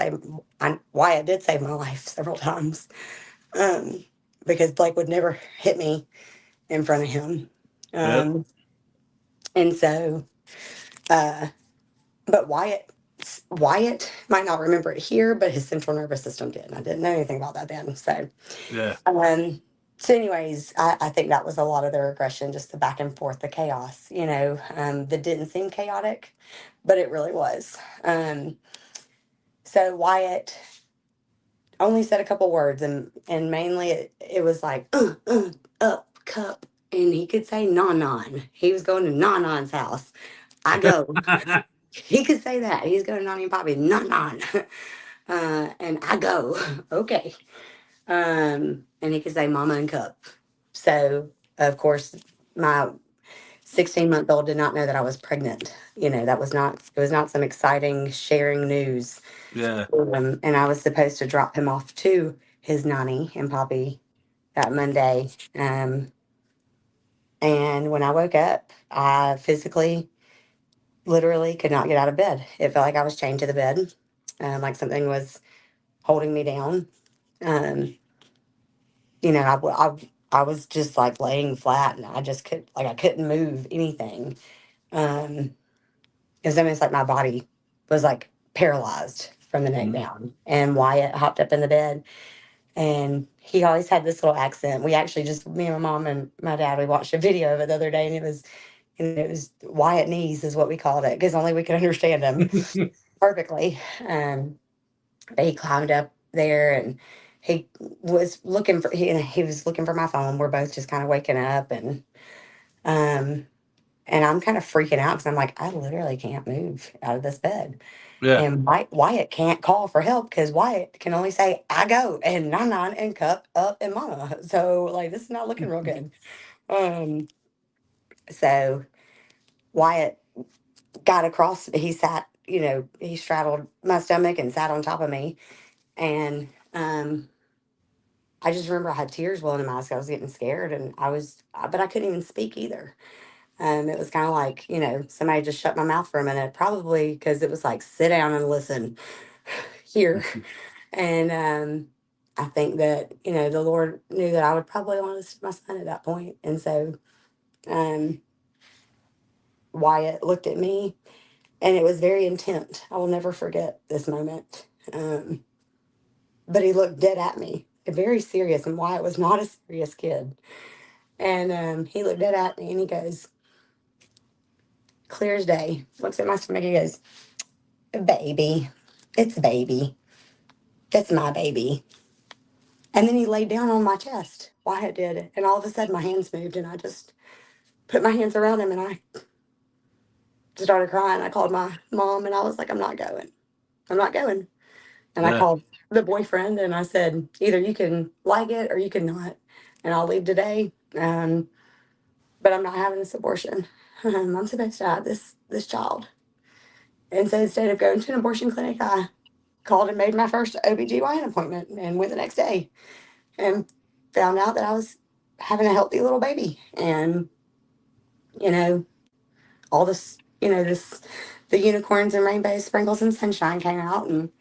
Wyatt did save my life several times um, because Blake would never hit me in front of him. Yep. Um, and so, uh, but Wyatt might not remember it here, but his central nervous system did. And I didn't know anything about that then. So, Yeah. um, So, anyways, I think that was a lot of their aggression, just the back and forth, the chaos, that didn't seem chaotic, but it really was. So Wyatt only said a couple words, and mainly it was like up cup, and he could say non. He was going to non's house. I go. He could say that he's going to Nani and Poppy non, and I go okay. And he could say mama and cup. So of course my 16-month-old did not know that I was pregnant. That was not it was not some exciting sharing news. Yeah. And I was supposed to drop him off to his nanny and Poppy that Monday. And when I woke up, I physically, literally could not get out of bed. It felt like I was chained to the bed, like something was holding me down. Um, I was just like laying flat, and I couldn't move anything. It was almost like my body was like paralyzed from the neck down. And Wyatt hopped up in the bed, and he always had this little accent. We actually just, me and my mom and my dad, we watched a video of it the other day, and it was Wyatt knees is what we called it, because only we could understand him perfectly. But he climbed up there, and he was looking for he was looking for my phone. We're both just kind of waking up, um and I'm kind of freaking out because I'm like, I literally can't move out of this bed. Yeah. And Wyatt can't call for help because Wyatt can only say, I go, and Nan and Cup up and Mama. So, like, this is not looking real good. Um, so Wyatt got across, he straddled my stomach and sat on top of me. And I just remember I had tears welling in my eyes 'cause I was getting scared, but I couldn't even speak either. It was kind of like, somebody just shut my mouth for a minute, probably because it was like, sit down and listen here. And I think that, the Lord knew that I would probably want to see my son at that point. And so um, Wyatt looked at me, and it was very intent. I will never forget this moment. But he looked dead at me, very serious. And Wyatt was not a serious kid. And he looked dead at me, and he goes, clear as day, looks at my stomach, he goes, baby, it's a baby. That's my baby. And then he laid down on my chest. Wyatt did. And all of a sudden my hands moved, and I just put my hands around him, and I started crying. I called my mom, and I was like, I'm not going. I'm not going. And I Yeah. called the boyfriend, and I said, either you can like it or you can not. And I'll leave today. But I'm not having this abortion. I'm supposed to have this child. And so instead of going to an abortion clinic, I called and made my first OBGYN appointment and went the next day and found out that I was having a healthy little baby. And, you know, all this, the unicorns and rainbows, sprinkles and sunshine came out, and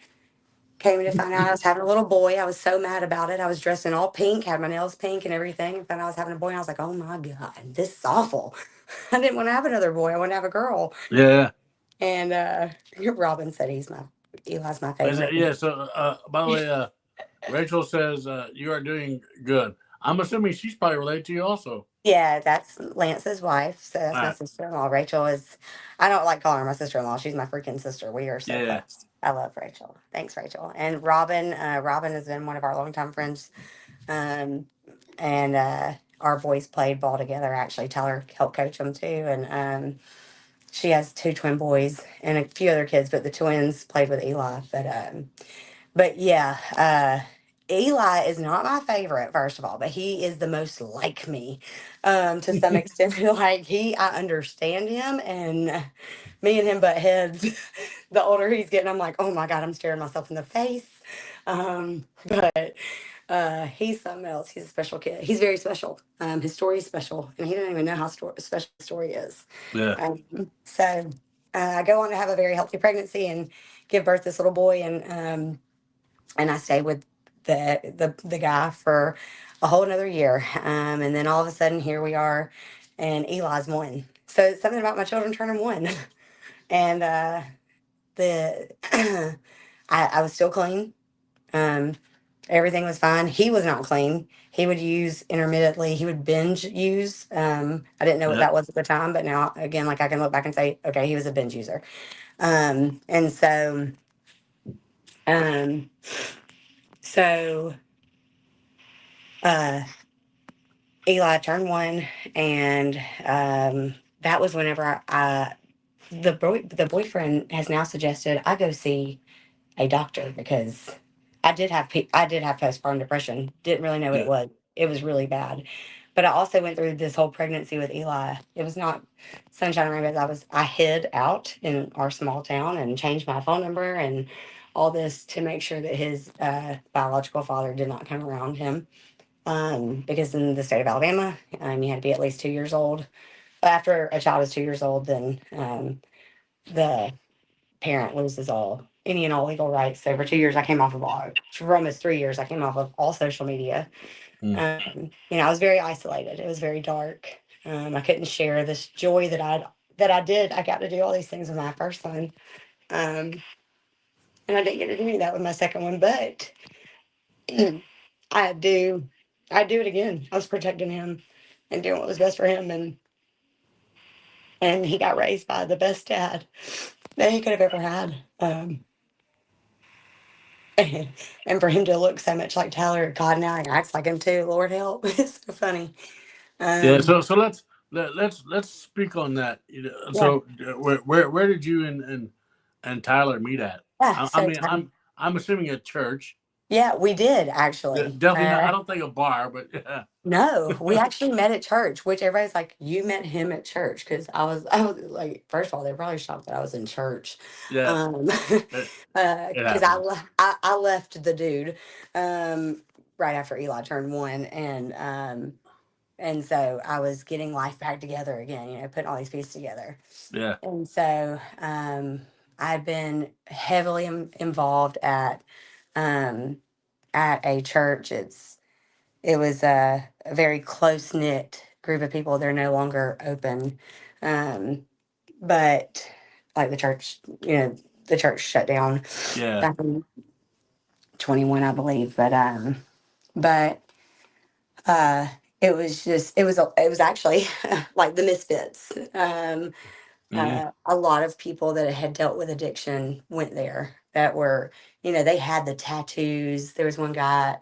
came to find out I was having a little boy. I was so mad about it. I was dressed in all pink, had my nails pink and everything, and found out I was having a boy. And I was like, oh my God, this is awful. I didn't want to have another boy. I want to have a girl. Yeah. And Robin said Eli's my favorite. Yeah. So, by the way, Rachel says you are doing good. I'm assuming she's probably related to you also. Yeah, that's Lance's wife. So that's All my right. sister-in-law. Rachel is, I don't like calling her my sister-in-law. She's my freaking sister. We are so Yeah. close. I love Rachel. Thanks, Rachel. And Robin has been one of our longtime friends. Um, and our boys played ball together. Actually, Tyler helped coach them too. And she has two twin boys and a few other kids, but the twins played with Eli. But yeah, Eli is not my favorite, first of all, but he is the most like me, to some extent. Like I understand him, and me and him butt heads. The older he's getting, I'm like, oh my God, I'm staring myself in the face. But he's something else. He's a special kid. He's very special. His story is special, and he doesn't even know how special the story is. Yeah. So I go on to have a very healthy pregnancy and give birth to this little boy, and I stayed with the guy for a whole another year. And then all of a sudden, here we are, and Eli's one. So it's something about my children turning one. And the I was still clean. Everything was fine. He was not clean. He would use intermittently. He would binge use. I didn't know what Yeah. that was at the time, but now again, like I can look back and say, okay, he was a binge user. And um, so uh, Eli turned 1, and that was whenever the boyfriend has now suggested I go see a doctor because I did have postpartum depression. Didn't really know what it Yeah. was. It was really bad. But I also went through this whole pregnancy with Eli. It was not sunshine and rainbows. I hid out in our small town and changed my phone number and all this to make sure that his biological father did not come around him. Because in the state of Alabama, you had to be at least 2 years old. After a child is 2 years old, then the parent loses any and all legal rights. So for 2 years, I came off of for almost 3 years, I came off of all social media. Mm. I was very isolated. It was very dark. I couldn't share this joy that I did. I got to do all these things with my first son, and I didn't get to do that with my second one. But I do, I do it again. I was protecting him and doing what was best for him, and he got raised by the best dad that he could have ever had. And for him to look so much like Tyler, God, now he acts like him too. Lord help, it's so funny. Yeah. Um, So let's speak on that. yeah, So where did you and Tyler meet at? yeah. I So mean, I'm assuming at church. yeah, we did actually. Definitely not. I don't think a bar, but yeah. No, we actually met at church, which everybody's like, you met him at church because I was like, first of all, they're probably shocked that I was in church, Yeah. It, it because happens. I left the dude, right after Eli turned 1, and so I was getting life back together again, putting all these pieces together. Yeah. And so I'd been heavily involved um, at a church. It was a very close knit group of people. They're no longer open, but like the church shut down Yeah. back in 21, I believe. But uh, it was actually like the Misfits. Hmm. A lot of people that had dealt with addiction went there that were, they had the tattoos. There was one guy,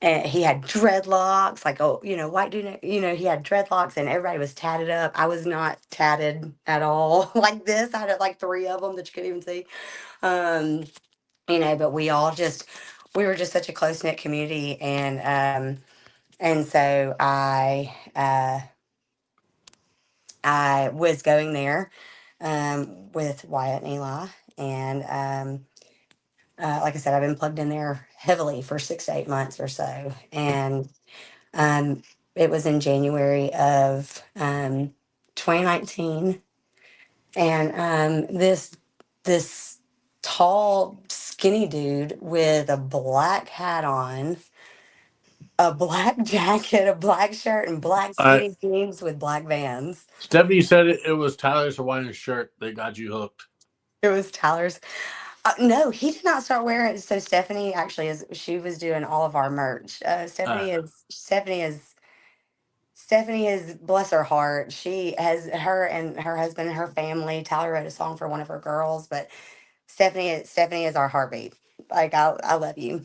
and he had dreadlocks, like, oh, white dude, he had dreadlocks and everybody was tatted up. I was not tatted at all like this. I had like 3 of them that you couldn't even see. Um, but we were just such a close knit community. And so I was going there with Wyatt and Eli. And like I said, I've been plugged in there heavily for 6 to 8 months or so. And um, it was in January of 2019. And this tall, skinny dude with a black hat on, a black jacket, a black shirt, and black I skinny jeans with black Vans. Stephanie said it was Tyler's Hawaiian shirt that got you hooked. It was Tyler's. No, he did not start wearing it. So Stephanie actually she was doing all of our merch. Uh, Stephanie is, bless her heart. She has her and her husband and her family. Tyler wrote a song for one of her girls, but Stephanie is our heartbeat. Like I love you.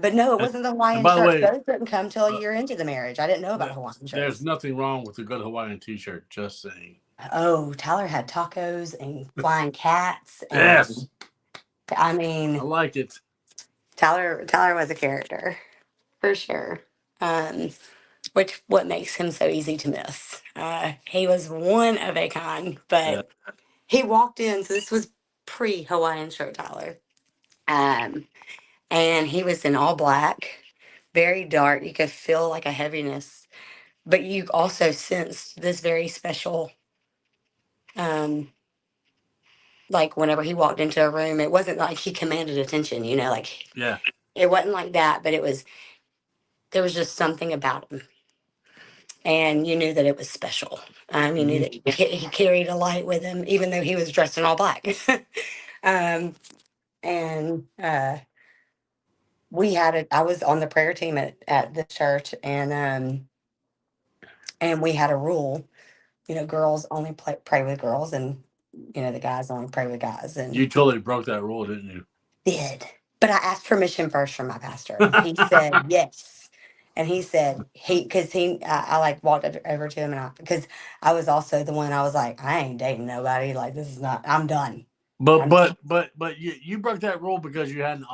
But no, it and, wasn't the and Hawaiian by the shirts. way, Those didn't come till a uh, year into the marriage. I didn't know about th- Hawaiian there's shirts. nothing wrong with a good Hawaiian T-shirt. Just saying. Oh, Tyler had tacos and flying cats, Yes, and I I mean, like it. Tyler was a character for sure. Um, which what makes him so easy to miss. He was one of a kind, Yeah. but he walked in. So this was pre Hawaiian shirt Tyler, um, and he was in all black, very dark. You could feel like a heaviness, but you also sensed this very special. Um, like whenever he walked into a room, it wasn't like he commanded attention. Like Yeah. it wasn't like that, but there was just something about him, and you knew that it was special. You knew Hmm. that he carried a light with him, even though he was dressed in all black. um, and we had it. I was on the prayer team at the church, and we had a rule. Girls only pray with girls, and the guys only pray with guys. And You totally broke that rule, didn't you? did. But I asked permission first from my pastor, and he said yes. And he said I like walked over to him, because I was also the one. I was like, I ain't dating nobody. Like, this is not. I'm done. But I'm done. you broke that rule because you had an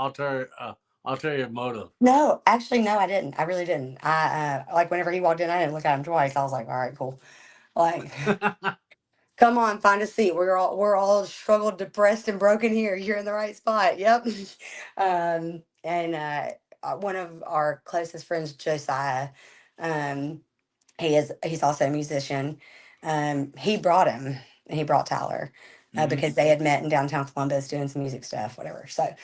ulterior motive. No, actually, no, I didn't. I really didn't. I like whenever he walked in, I didn't look at him twice. I was like, all right, cool. Like, come on, find a seat. We're all struggled, depressed, and broken here. You're in the right spot. Yep. And one of our closest friends, Josiah, um, he's also a musician. He brought him. He brought Tyler, Hmm. because they had met in downtown Columbus doing some music stuff, whatever. So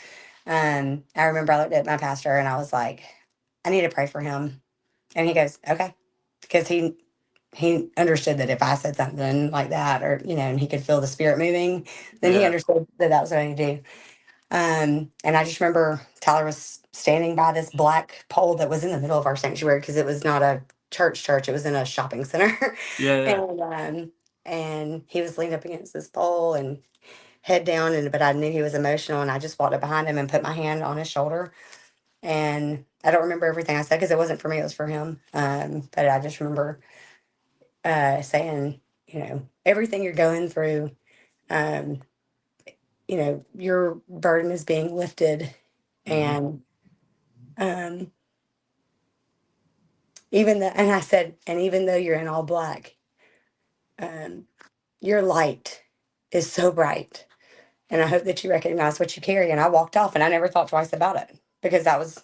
I remember I looked at my pastor and I was like, I need to pray for him. And he goes, okay, because he understood that if I said something like that, or and he could feel the spirit moving, then he Yeah. understood that that was what I need to do. And I just remember Tyler was standing by this black pole that was in the middle of our sanctuary, because it was not a church, it was in a shopping center. Yeah. Yeah. And he was leaned up against this pole and head down, but I knew he was emotional, and I just walked up behind him and put my hand on his shoulder. And I don't remember everything I said, because it wasn't for me, it was for him. But I just remember saying, everything you're going through, um, your burden is being lifted. Hmm. And um, and I said, and even though you're in all black, um, your light is so bright. And I hope that you recognize what you carry. And I walked off, and I never thought twice about it, because that was,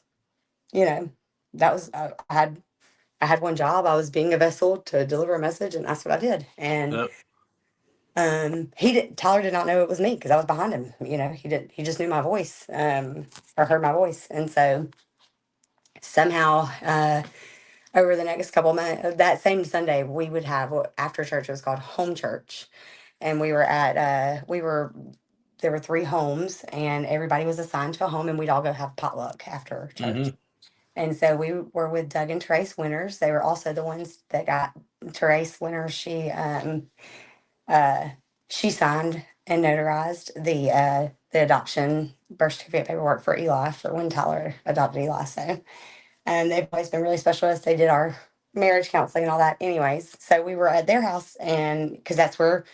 you know, I had one job. I was being a vessel to deliver a message, and that's what I did. And Yep. Tyler did not know it was me, because I was behind him. He just knew my voice, or heard my voice. And so somehow, over the next couple months, that same Sunday, we would have after church. It was called home church, and there were 3 homes, and everybody was assigned to a home, and we'd all go have potluck after church. Hmm. And so we were with Doug and Trace Winters. They were also the ones that got Trace Winters. Uh, she signed and notarized the adoption birth certificate paperwork for Eli, for when Tyler adopted Eli. So, they've always been really special to us. They did our marriage counseling and all that. Anyways, so we were at their house, and because that's where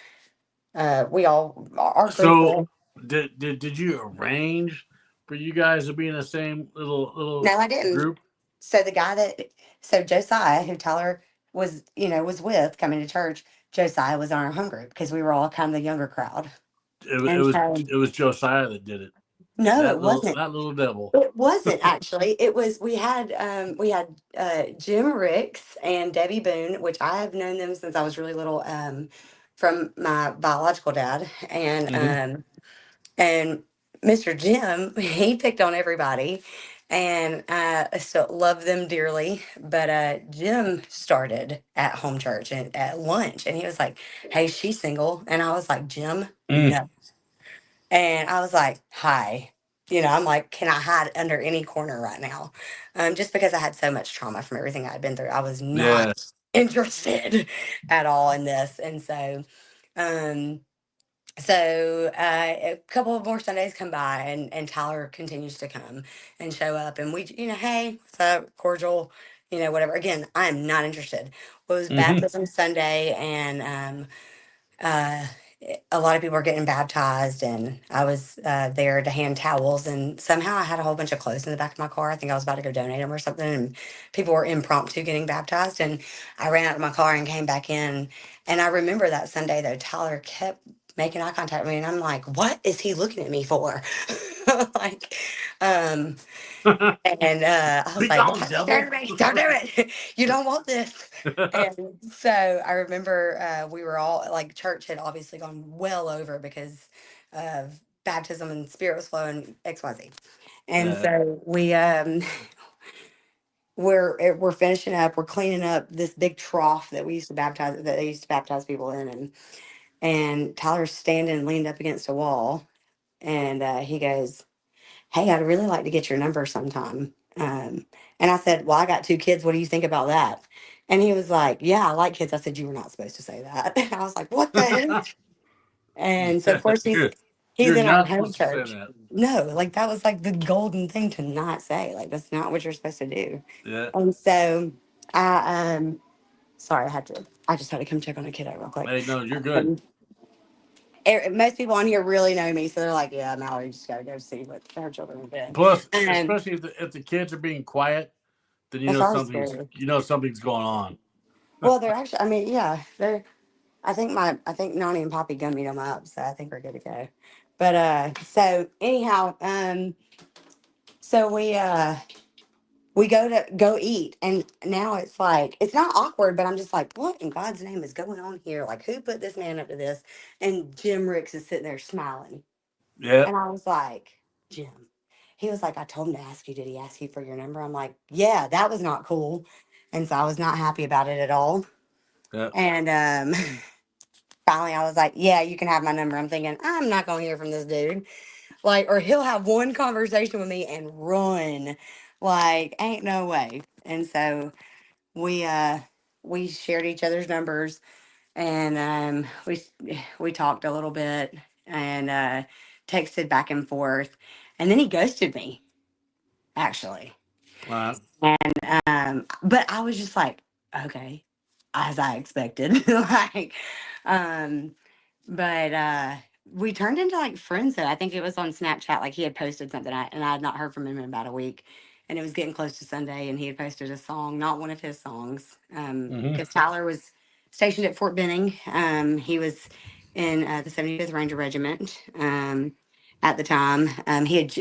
we all our group. So did you arrange for you guys to be in the same little No, I didn't. group? So Josiah, who Tyler was with coming to church, Josiah was on our home group, because we were all kind of the younger crowd. It And was so, it was Josiah that did it. no, it That little wasn't. that little devil. It wasn't actually. It was we had Jim Ricks and Debbie Boone, which I have known them since I was really little, from my biological dad. and Hmm. um and Mr. Jim, he picked on everybody, and I still love them dearly. But Jim started at home church and at lunch, and he was like, "Hey, she's single," and I was like, "Jim, Mm. no." And I was like, "Hi." I'm like, can I hide under any corner right now? Just because I had so much trauma from everything I had been through, I was not Yes. interested at all in this. And um, a couple of more Sundays come by, and Tyler continues to come and show up, and we, hey, what's up, cordial, whatever. Again, I am not interested. Well, it was Hmm. baptism Sunday, and uh, a lot of people are getting baptized, and I was there to hand towels, and somehow I had a whole bunch of clothes in the back of my car. I think I was about to go donate them or something, and people were impromptu getting baptized, and I ran out of my car and came back in. And I remember that Sunday, though, Tyler kept making eye contact with me, and I'm like, what is he looking at me for? Like, um, and I was Be like, gone, "Watch, don't devil. do it, don't do it. You don't want this." And so I remember we were all like, church had obviously gone well over, because of baptism and spirit was flowing XYZ. And Yeah. so we're finishing up, we're cleaning up this big trough that they used to baptize people in, and Tyler's standing leaned up against a wall, and he goes, hey, I'd really like to get your number sometime. And I said, well, I got 2 kids. What do you think about that? And he was like, yeah, I like kids. I said, you were not supposed to say that. And I was like, what the heck? And so, of Yeah, course, he's you're in our not home supposed to say church. that. No, like that was like the golden thing to not say. Like, that's not what you're supposed to do. Yeah. And so sorry, I just had to come check on a kiddo real quick. Hey, no, you're good. Um, Most people on here really know me, so they're like, yeah, Mallory just got to go see what her children are doing. Plus, especially if the kids are being quiet, then That's always scary. something's going on. Well, they're actually, I mean, yeah, they're, I think Nani and Poppy gummied them up, so I think we're good to go. But, so anyhow, so we go eat, and now it's like it's not awkward, but I'm just like, what in God's name is going on here? Like, who put this man up to this? And Jim Ricks is sitting there smiling, Yeah. and I was like, Jim. He was like, I told him to ask you. Did he ask you for your number? I'm like, yeah, that was not cool, and so I was not happy about it at all. Yeah. And finally, I was like, yeah, you can have my number. I'm thinking I'm not gonna hear from this dude, like, or he'll have one conversation with me and run, like, ain't no way. And so we we shared each other's numbers, and we talked a little bit, and texted back and forth, and then he ghosted me, actually. But I was just like, okay, as I expected. Like, um but we turned into like friends. Though I think it was on Snapchat. Like he had posted something, and I had not heard from him in about a week. And it was getting close to Sunday, and he had posted a song, not one of his songs, Hmm. because Tyler was stationed at Fort Benning. He was in the 75th Ranger Regiment at the time.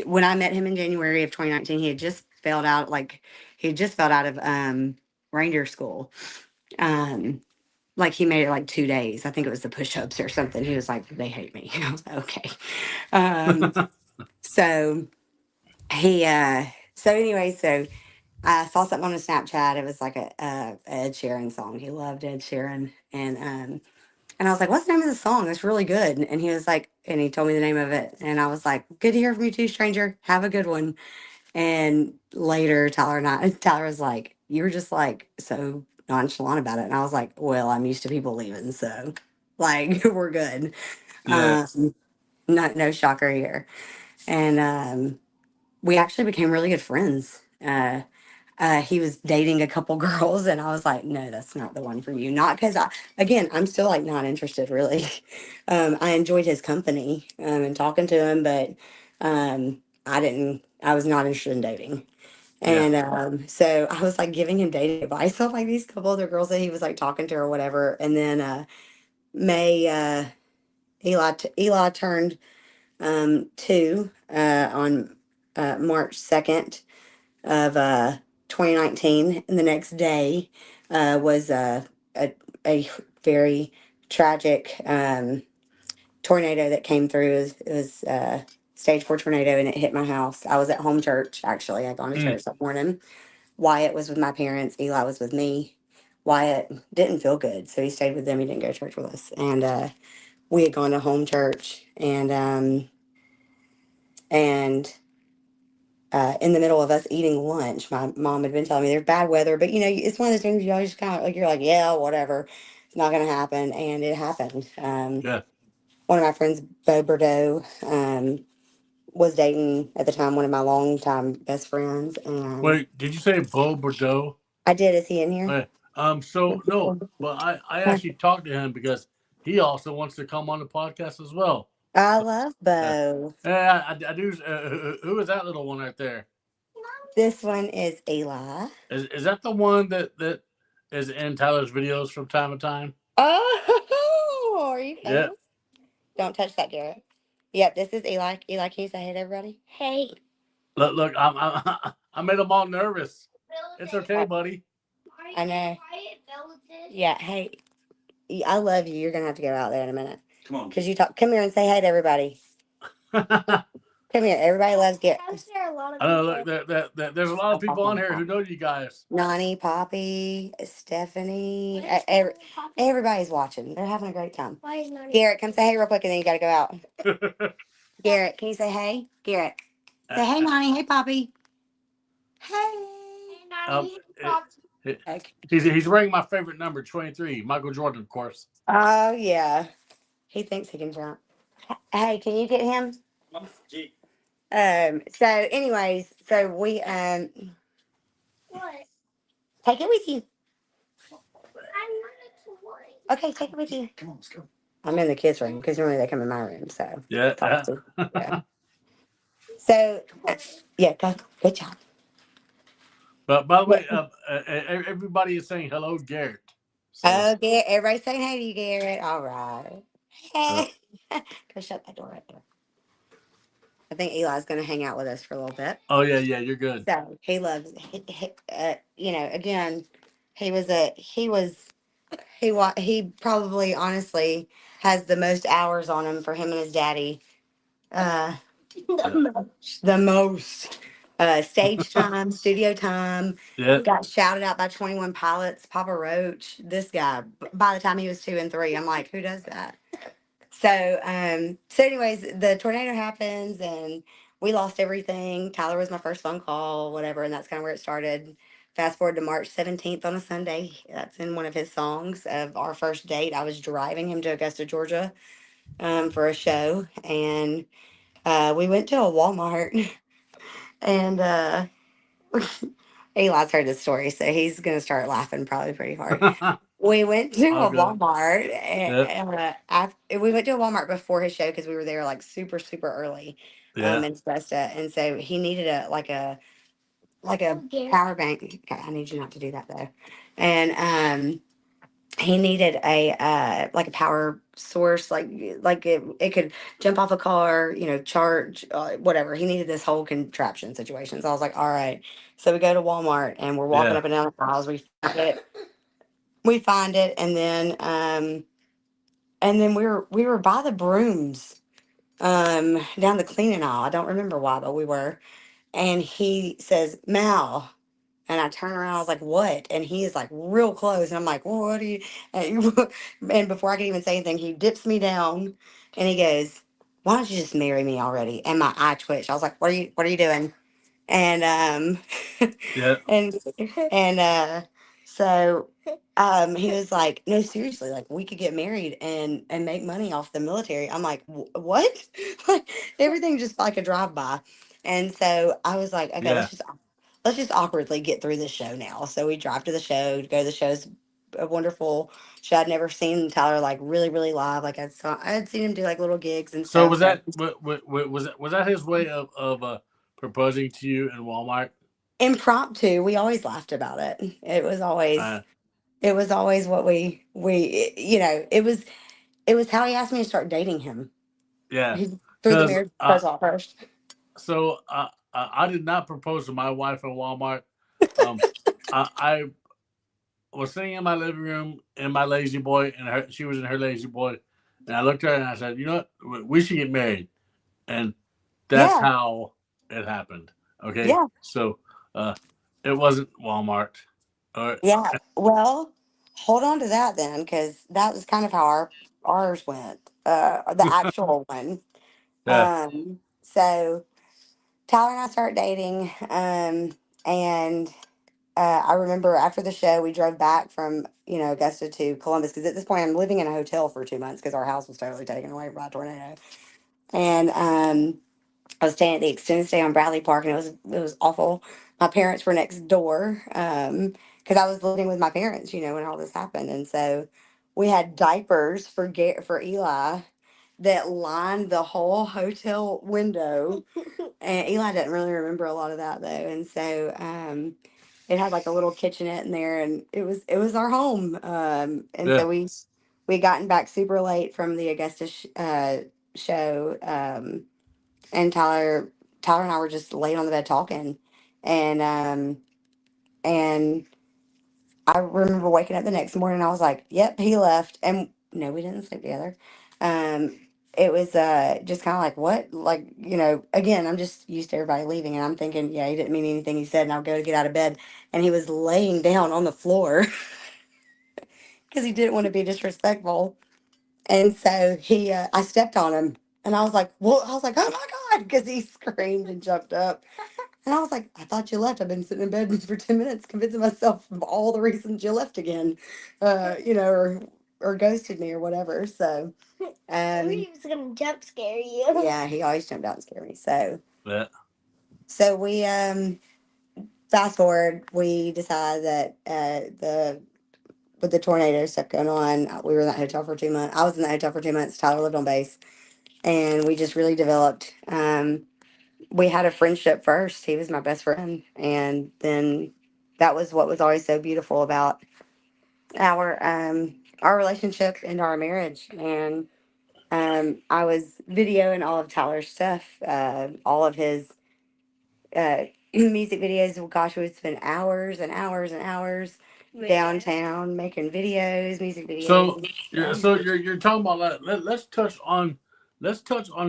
When I met him in January of 2019, he had just failed out. Like he had just failed out of Ranger school. Um, like he made it like 2 days. I think it was the push-ups or something. He was like, they hate me. I was like, okay. Um, so he so anyway, so I saw something on his Snapchat. It was like a Ed Sheeran song. He loved Ed Sheeran. And I was like, what's the name of the song? It's really good. And he was like, and he told me the name of it. And I was like, good to hear from you too, stranger. Have a good one. And later, Tyler was like, you were just like so nonchalant about it. And I was like, well, I'm used to people leaving. So, like, we're good. Yeah. No shocker here. And we actually became really good friends. He was dating a couple girls, and I was like, no, that's not the one for you. Not because again, I'm still like not interested really. I enjoyed his company and talking to him, but I was not interested in dating. Yeah. And so I was like giving him dating advice on like these couple other girls that he was like talking to or whatever. And then May Eli turned 2 on March 2nd of 2019, and the next day was a very tragic tornado that came through. It was stage 4 tornado, and it hit my house. I was at home church, actually. I'd gone to Mm. church that morning. Wyatt was with my parents. Eli was with me. Wyatt didn't feel good, so he stayed with them. He didn't go to church with us, and we had gone to home church, and in the middle of us eating lunch, my mom had been telling me there's bad weather, but it's one of those things you always kind of like, you're like, yeah, whatever, it's not going to happen, and it happened. Yeah. One of my friends, Bo Bordeaux, was dating at the time one of my longtime best friends, and Wait, did you say Beau Bordeaux? I did. Is he in here? Wait, so no, but I actually talked to him because he also wants to come on the podcast as well. I love Yeah. Bo. Yeah, I do. Who is that little one right there? This one is Eli. Is that the one that is in Tyler's videos from time to time? Oh, are you Yeah. famous? Don't touch that, Garrett. Yep, this is Eli. Eli, can you say hey to everybody? Hey. Look, I made them all nervous. It's okay, buddy. I know. Yeah, hey, I love you. You're gonna have to go out there in a minute. Come on. Cause you talk. Come here and say hey to everybody. Come here. Everybody loves Garrett. I know. Look, there's a lot of people on here who know you guys. Nani, Poppy, Stephanie. Everybody's watching. They're having a great time. Garrett, come say hey real quick, and then you gotta go out. Garrett, can you say hey? Garrett. Say, hey, Mommy. Hey, Poppy. Hey. Um, it, Okay. he's wearing my favorite number, 23, Michael Jordan, of course. Oh, yeah. He thinks he can jump. Hey, can you get him? So anyways, so we take it with you. Okay, take it with you. Come on, let's go. I'm in the kids' room because normally they come in my room. So talk Yeah. to yeah. So yeah, go. Good job. But by the Yeah. way, everybody is saying hello, Garrett. So, Okay, everybody saying hey to you, Garrett. All right. uh, Hey. Go shut that door right there. I think Eli's going to hang out with us for a little bit. oh yeah, you're good. So he loves, again, he probably honestly has the most hours on him for him and his daddy. Uh, Yeah, the most stage time, studio time. yeah, Got shouted out by 21 Pilots, Papa Roach. This guy, by the time he was 2 and 3, I'm like, who does that? So anyways, the tornado happens and we lost everything. Tyler was my first phone call, whatever, and that's kind of where it started. Fast forward to March 17th on a Sunday. That's in one of his songs of our first date. I was driving him to Augusta, Georgia, for a show, and we went to a Walmart, and Eli's heard this story, so he's gonna start laughing probably pretty hard. We went to all a good. Walmart. Yeah, We went to a Walmart before his show because we were there like super super early, yeah, in Augusta, and so he needed a power bank. Okay, I need you not to do that though, and he needed a power source, like it could jump off a car, charge, whatever. He needed this whole contraption situation. So I was like, all right. So we go to Walmart and we're walking yeah. up and down the aisles. We find it, and then we were by the brooms, down the cleaning aisle. I don't remember why, but we were. And he says, Mal. And I turn around, I was like, what? And he is like real close. And I'm like, well, what are you? And before I can even say anything, he dips me down and he goes, why don't you just marry me already? And my eye twitched. I was like, what are you doing? And Yeah. and so he was like, no, seriously, like we could get married and make money off the military. I'm like, what? Like everything just like a drive by. And so I was like, okay, Yeah. let's just awkwardly get through the show now. So we drive to the show to go to the show's a wonderful show. I'd never seen Tyler like really, really live. Like I had seen him do like little gigs and So stuff. was So that his way of proposing to you in Walmart? impromptu, we always laughed about it. Uh, It was always what we it was how he asked me to start dating him. yeah, He threw the because marriage proposal first. I did not propose to my wife in Walmart. Um, I was sitting in my living room in my lazy boy, and she was in her lazy boy, and I looked at her and I said, "You know what? We should get married," and that's Yeah, how it happened. Okay, yeah, so uh, it wasn't Walmart. Or yeah. Well, hold on to that then, because that was kind of how ours went. The actual one. yeah, So Tyler and I started dating, and I remember after the show, we drove back from Augusta to Columbus because at this point I'm living in a hotel for 2 months because our house was totally taken away by a tornado, and I was staying at the extended stay on Bradley Park, and it was awful. My parents were next door because I was living with my parents, when all this happened, and so we had diapers for Eli that lined the whole hotel window. And Eli doesn't really remember a lot of that though. And so it had like a little kitchenette in there, and it was our home. And yeah. so we had gotten back super late from the Augusta show, and Tyler and I were just laying on the bed talking, and and I remember waking up the next morning. I was like, "Yep, he left." And no, we didn't sleep together. Um, it was just kind of like what, like again, I'm just used to everybody leaving, and I'm thinking, yeah, he didn't mean anything he said, and I'll go to get out of bed, and he was laying down on the floor because he didn't want to be disrespectful, and so I stepped on him. And I was like, well, I was like, oh my God, because he screamed and jumped up. And I was like, I thought you left. I've been sitting in bed for 10 minutes convincing myself of all the reasons you left again, or ghosted me or whatever. So, He was going to jump scare you. yeah, he always jumped out and scared me. So, Yeah. so we, fast forward, we decided that, with the tornado stuff going on, we were in that hotel for 2 months. I was in that hotel for 2 months. Tyler lived on base. And we just really developed. We had a friendship first. He was my best friend. And then that was what was always so beautiful about our relationship and our marriage. And I was videoing all of Tyler's stuff, all of his music videos. Well, gosh, we would spend hours and hours and hours downtown making videos, music So videos. you're talking about that. Let's touch on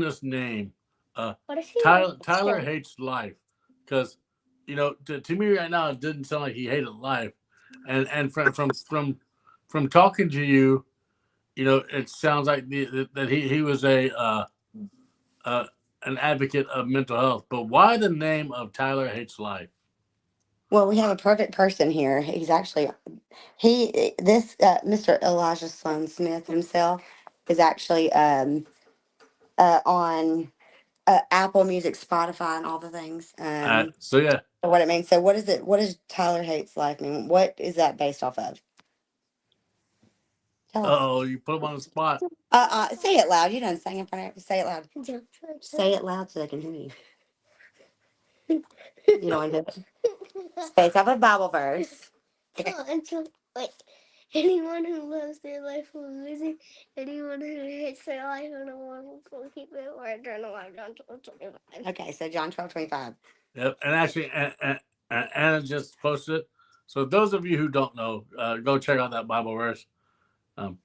this name. What is he? Tyler hates life, because to me right now it didn't sound like he hated life, and from talking to you, it sounds like that he was uh, an advocate of mental health. But why the name of Tyler Hates Life? Well, we have a perfect person here. He's actually Mr. Elijah Sloan Smith himself is actually on Apple Music, Spotify, and all the things. So yeah. What it means. So what is it? What does Tyler Hates Life mean? What is that based off of? Tell us. Oh, you put him on the spot. Say it loud. You don't sing in front of it. Say it loud. Say it loud so they can hear you. You don't want to do it. It's based off a Bible verse. Like, anyone who loves their life will lose it. Anyone who hates their life in the world will keep it or eternal life. John 12:25. Okay, so John 12:25. Yep, and actually, Anna just posted it. So those of you who don't know, go check out that Bible verse,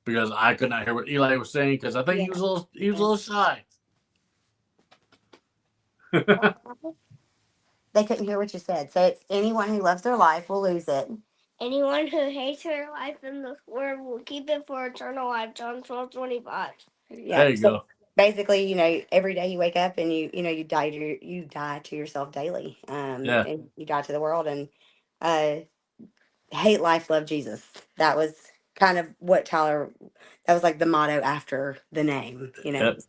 because I could not hear what Eli was saying, because I think he was a little shy. They couldn't hear what you said. So it's anyone who loves their life will lose it. Anyone who hates their life in this world will keep it for eternal life. John 12:25. Yeah. There you go. Basically, every day you wake up and you die to yourself daily. Yeah. And you die to the world and hate life, love Jesus. That was kind of what Tyler. That was like the motto after the name. Yep.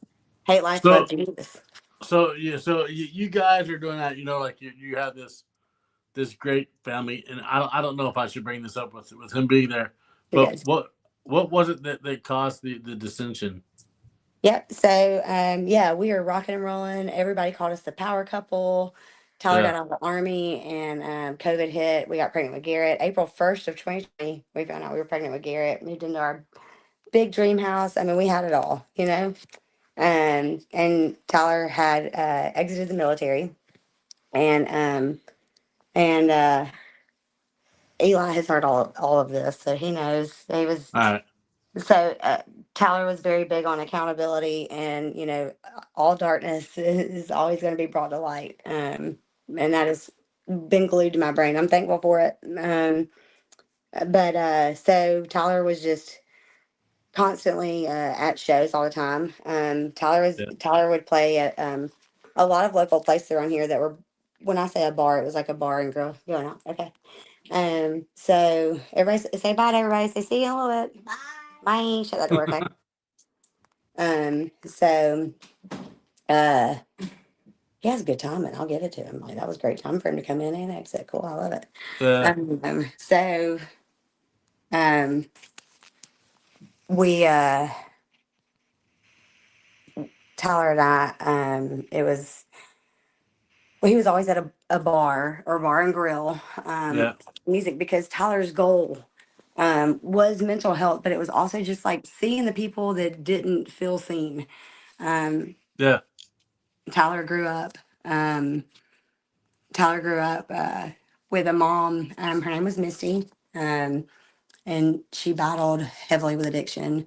Hate life, So- love Jesus. So yeah, so you guys are doing that. Like you have this great family, and I don't know if I should bring this up with him being there, but Yes. what was it that caused the dissension? Yep. So, we were rocking and rolling. Everybody called us the power couple. Tyler Yeah. got out of the army and COVID hit. We got pregnant with Garrett. April 1st of 2020, we found out we were pregnant with Garrett. Moved into our big dream house. I mean, we had it all, And Tyler had exited the military. And Eli has heard all of this. So he knows he was. All right. So Tyler was very big on accountability, and all darkness is always going to be brought to light, and that has been glued to my brain. I'm thankful for it. But so Tyler was just constantly at shows all the time. Tyler would play at a lot of local places around here that were. When I say a bar, it was like a bar and grill going out. Okay. So everybody say bye to everybody. Say see you in a little bit. Bye. Bye. Shut that door, okay? So he has a good time and I'll give it to him. Like that was a great time for him to come in and exit. Cool. I love it. We Tyler and I, he was always at a bar or bar and grill, music, because Tyler's goal was mental health, but it was also just like seeing the people that didn't feel seen. Yeah. Tyler grew up. Tyler grew up with a mom. Her name was Misty, and she battled heavily with addiction.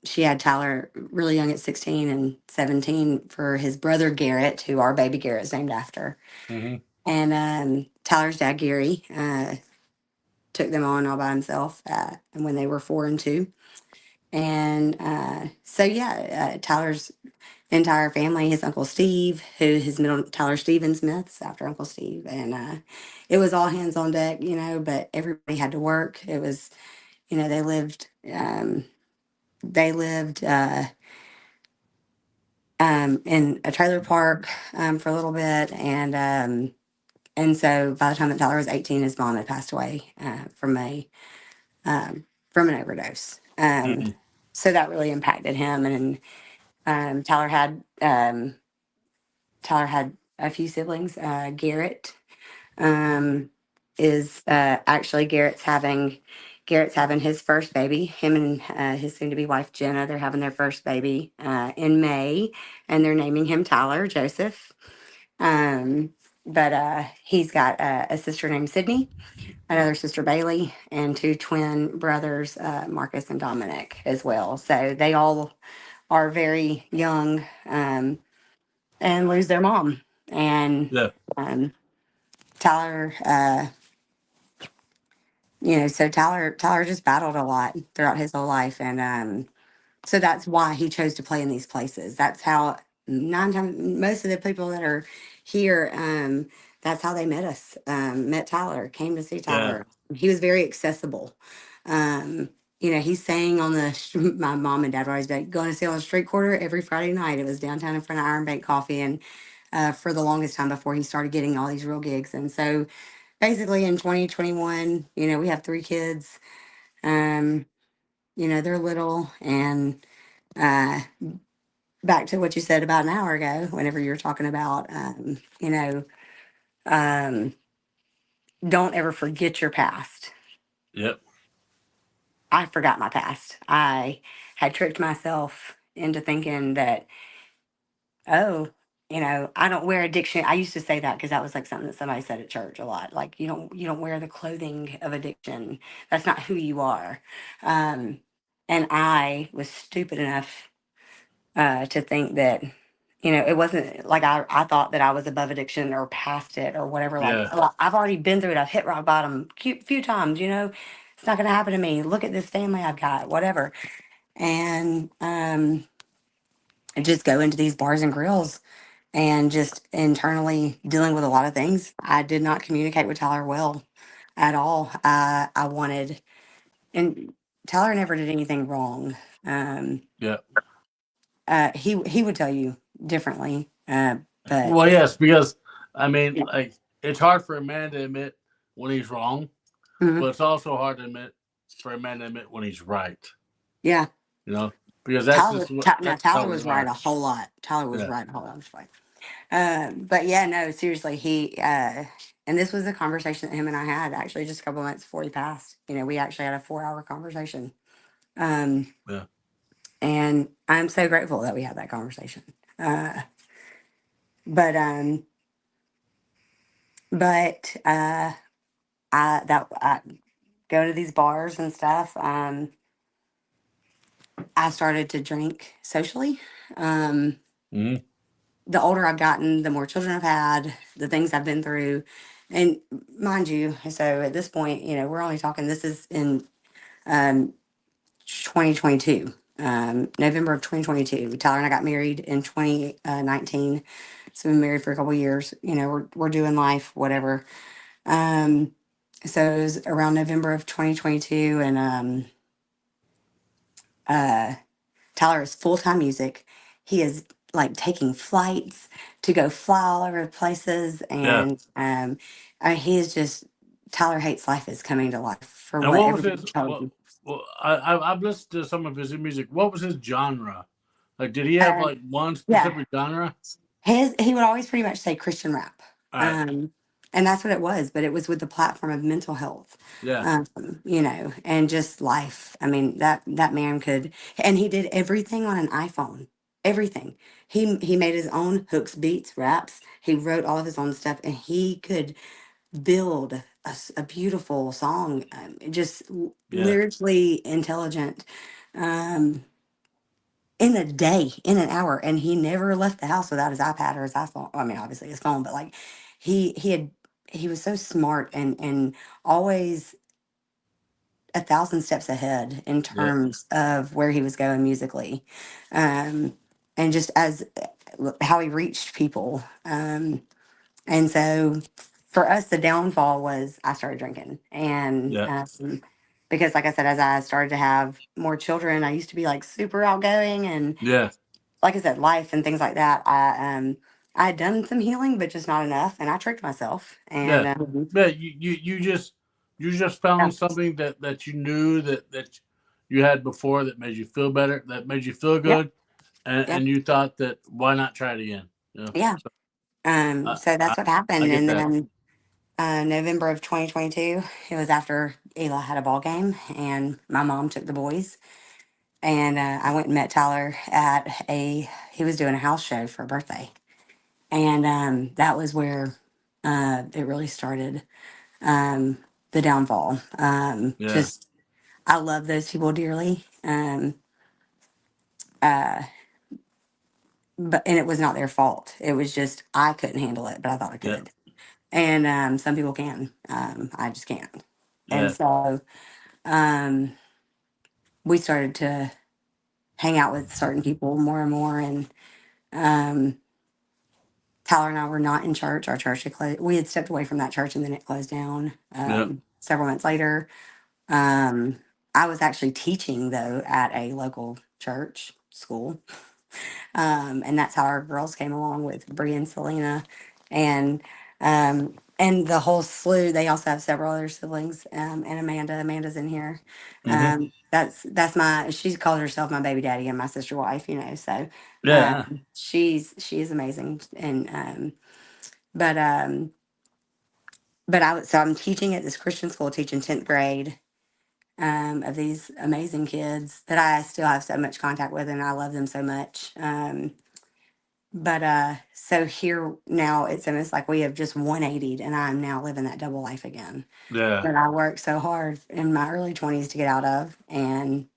She had Tyler really young at 16 and 17 for his brother Garrett, who our baby Garrett is named after. Mm-hmm. And Tyler's dad, Gary, took them on all by himself and when they were 4 and 2. And so, yeah, Tyler's entire family, his Uncle Steve, who his middle, Tyler Stephen Smith's after Uncle Steve. And it was all hands on deck, but everybody had to work. It was, they lived in a trailer park for a little bit. And so by the time that Tyler was 18, his mom had passed away from an overdose. So that really impacted him. And Tyler had a few siblings. Garrett is actually Garrett's having his first baby. Him and his soon-to-be wife Jenna, they're having their first baby in May, and they're naming him Tyler Joseph. But he's got a sister named Sydney, another sister Bailey, and two twin brothers, Marcus and Dominic, as well. So they all are very young and lose their mom. And Yeah. Tyler, so Tyler just battled a lot throughout his whole life, and so that's why he chose to play in these places. That's how nine times most of the people that are here, that's how they met us. Met Tyler, came to see Yeah. Tyler. He was very accessible. Um, he sang on the. My mom and dad were always like going to see on the street corner every Friday night. It was downtown in front of Iron Bank Coffee, and for the longest time before he started getting all these real gigs. And so basically in 2021, we have three kids. Um, they're little, and uh, back to what you said about an hour ago, whenever you were talking about, um, don't ever forget your past. Yep. I forgot my past. I had tricked myself into thinking that, oh, I don't wear a dictionary. I used to say that because that was like something that somebody said at church a lot. Like you don't wear the clothing of addiction. That's not who you are. Um, and I was stupid enough to think that it wasn't like I thought that I was above addiction or past it or whatever. Like, Yeah. "Oh, I've already been through it. I've hit rock bottom few times. It's not going to happen to me. Look at this family I've got, whatever." And I just go into these bars and grills and just internally dealing with a lot of things. I did not communicate with Tyler well at all. I wanted, and Tyler never did anything wrong. Um, Yeah. he would tell you differently. But Well, yes, because I mean, yeah, like, it's hard for a man to admit when he's wrong, mhm, but it's also hard to admit for a man to admit when he's right. yeah. You know, because that's just Now that's how Tyler we was right are. a whole lot. Tyler was Yeah. right a whole lot. I'm just like, but yeah, no, seriously, and this was a conversation that him and I had actually just a couple months before he passed. We actually had a 4-hour conversation. Um, Yeah. and I'm so grateful that we had that conversation. Uh, but but I go to these bars and stuff. I started to drink socially. Um, Hmm. the older I've gotten, the more children I've had, the things I've been through. And mind you, so at this point, we're only talking, this is in um, 2022, November of 2022. Tyler and I got married in 2019. So we've been married for a couple of years. We're doing life, whatever. Um, so it was around November of 2022. And uh, Tyler is full time music. He is like taking flights to go fly all over places, Yeah. and he is just Tyler Hates Life is coming to life for And what what was everybody his? told Well, him. I've listened to some of his music. What was his genre? Like, did he have Uh, like one yeah, specific genre? he would always pretty much say Christian rap, All right. um, and that's what it was. But it was with the platform of mental health, Yeah. and just life. I mean, that man could, and he did everything on an iPhone. Everything. He made his own hooks, beats, raps. He wrote all of his own stuff, and he could build a beautiful song. Just Yeah. lyrically intelligent. Um, in a day, in an hour, and he never left the house without his iPad or his iPhone. I mean, obviously his phone, but like he was so smart and always 1,000 steps ahead in terms of where he was going musically, and just as how he reached people. And so for us, the downfall was I started drinking. And Yeah. because, like I said, as I started to have more children, I used to be like super outgoing. And Yeah. like I said, life and things like that. I had done some healing, but just not enough. And I tricked myself. And Yeah. Yeah. You just yeah, found something that you knew that you had before that made you feel better, that made you feel yeah, good, and, yeah, and you thought that why not try it again? yeah. So I, So I that's what I happened. get And that. then November of 2022, it was after Eli had a ball game, and my mom took the boys. And I went and met Tyler at he was doing a house show for a birthday. And that was where it really started, the downfall. Yeah. Just, I love those people dearly. Uh, and it was not their fault. It was just, I couldn't handle it, but I thought I Yeah. could. And some people can. I just can't. And Yeah. so um, we started to hang out with certain people more and more. And um, Tyler and I were not in church. Our church had closed. We had stepped away from that church and then it closed down Yeah. several months later. Um, I was actually teaching, though, at a local church school. And that's how our girls came along with Bree and Selena. And the whole slew. They also have several other siblings. And Amanda. Amanda's in here. Hmm. That's my. She calls herself my baby daddy and my sister wife. So Yeah. she is amazing. And but so I'm teaching at this Christian school, teaching 10th grade, of these amazing kids that I still have so much contact with, and I love them so much. But so here now, it's almost like we have just 180'd, and I'm now living that double life again Yeah. that I worked so hard in my early 20s to get out of. And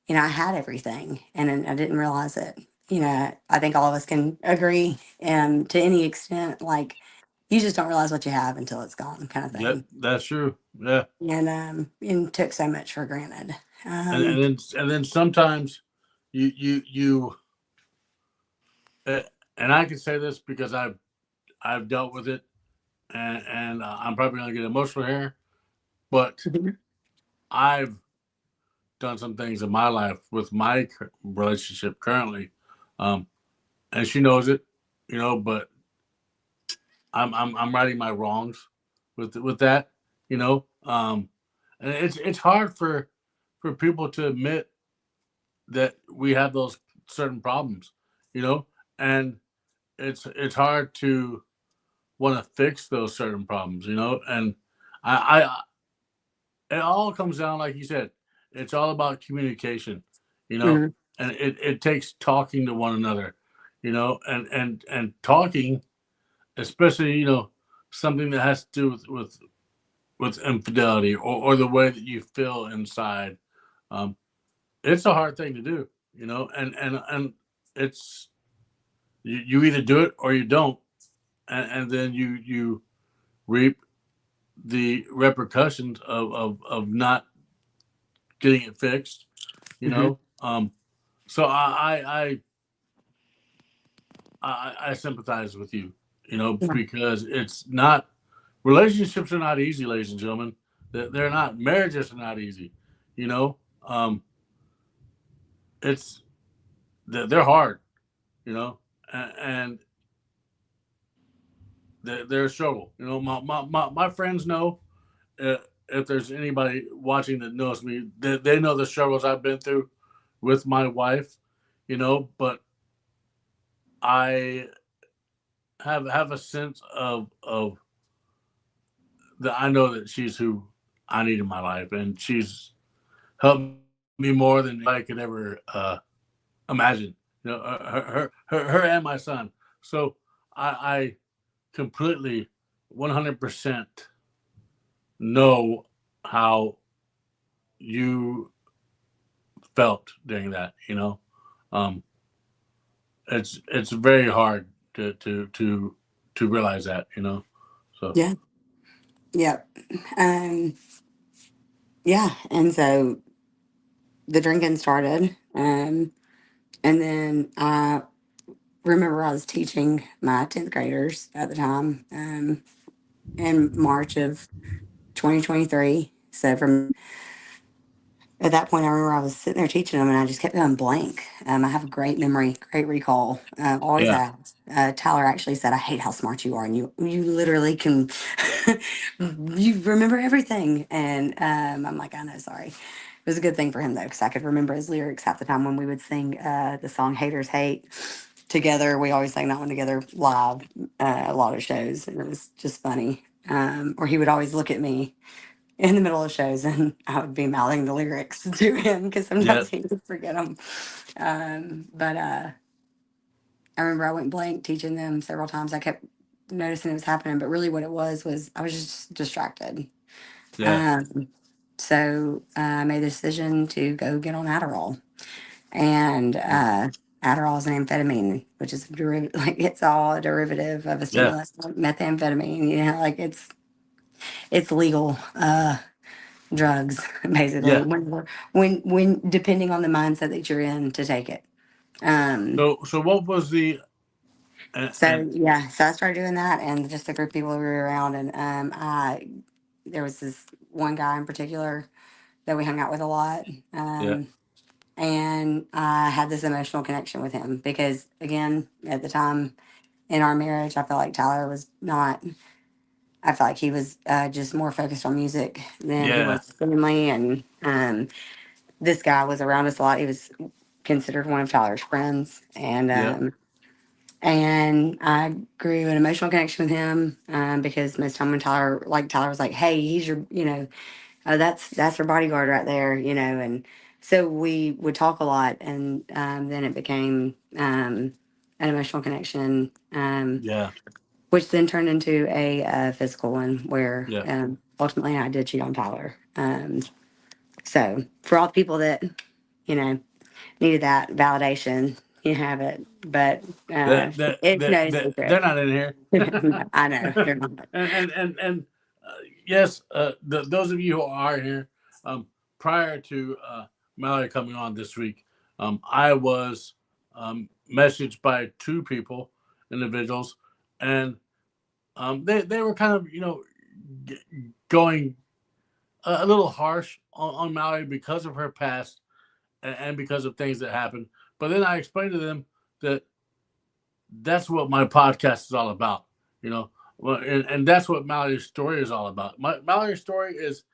I had everything, and then I didn't realize it. I think all of us can agree, to any extent, like, you just don't realize what you have until it's gone, kind of Yep. thing. That's true. Yeah. And took so much for granted. And Um, and then sometimes you uh, and I can say this because I've dealt with it, and I'm probably gonna get emotional here, but Mhm. I've done some things in my life with my relationship currently, um, and she knows it, but I'm righting my wrongs with that, and it's hard for people to admit that we have those certain problems, you know, and it's hard to want to fix those certain problems, and I it all comes down, like you said, it's all about communication, you know, Mhm. and it takes talking to one another, and talking, especially, something that has to do with infidelity, or the way that you feel inside. Um, it's a hard thing to do, and it's you either do it or you don't, and then you reap the repercussions of not getting it fixed, you Mhm. know. So I sympathize with you, Yeah. because it's not relationships are not easy, ladies and gentlemen. They're not. Marriages are not easy, you know. Um, it's they're hard, and they're a struggle. My friends know, if there's anybody watching that knows me, they know the struggles I've been through with my wife, but I have a sense of that I know that she's who I need in my life, and she's helped me more than I could ever imagine. Her and my son. So I completely 100% know how you felt during that. Um, it's very hard to realize that. So Yeah. Yep. Um, yeah, and so the drinking started. And then I remember I was teaching my 10th graders at the time, in March of 2023. So from at that point, I remember I was sitting there teaching them, and I just kept going blank. I have a great memory, great recall. Always Yeah, have. Tyler actually said, "I hate how smart you are, and you literally can you remember everything." And I'm like, "I know, sorry." It was a good thing for him though, because I could remember his lyrics half the time when we would sing the song "Haters Hate" together. We always sang that one together live, a lot of shows, and it was just funny. Or he would always look at me in the middle of shows, and I would be mouthing the lyrics to him because yeah, sometimes he would forget them. But I remember I went blank teaching them several times. I kept noticing it was happening, but really what it was I was just distracted. yeah, Um, so I made the decision to go get on Adderall, and Adderall is an amphetamine, which is a derivative, like it's all a derivative of a yeah, stimulant, methamphetamine. You know, like it's legal. Drugs basically yeah. when depending on the mindset that you're in to take it. um So what was the and so yeah, so I started doing that, and just a group of people we were around, and I there was this one guy in particular that we hung out with a lot. yeah, And I had this emotional connection with him because, again, at the time in our marriage, I felt like Tyler was not, I felt like he was just more focused on music than he yeah, was family. And this guy was around us a lot. He was considered one of Tyler's friends, yeah, and I grew an emotional connection with him, because most time when Tyler was like, "Hey, he's your, oh, that's her bodyguard right there," and so we would talk a lot, and then it became an emotional connection, yeah, which then turned into a physical one where yeah. ultimately I did cheat on Tyler. So for all the people that you know needed that validation, you have it, but it's no They're secret. not in here. I know they're and not. and yes, those of you who are here, um, prior to Mallory coming on this week, I was messaged by two people, individuals, and they were kind of g- going a little harsh on Mallory because of her past and because of things that happened. But then I explained to them that that's what my podcast is all about, you know. Well, and that's what Mallory's story is all about. Mallory's story is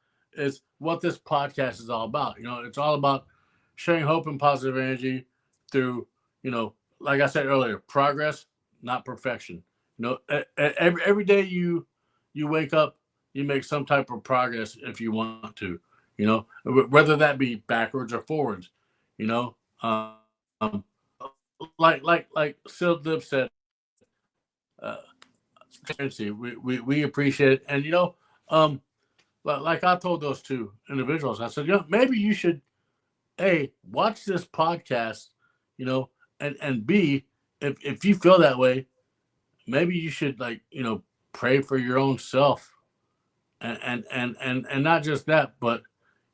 what this podcast is all about. You know, it's all about sharing hope and positive energy through, like I said earlier, progress, not perfection. Every day you wake up, you make some type of progress if you want to. Whether that be backwards or forwards. You know, like Sil Lip said, transparency. We appreciate it, and like I told those two individuals, I said, maybe you should watch this podcast, you know, and b if you feel that way, maybe you should pray for your own self, and not just that, but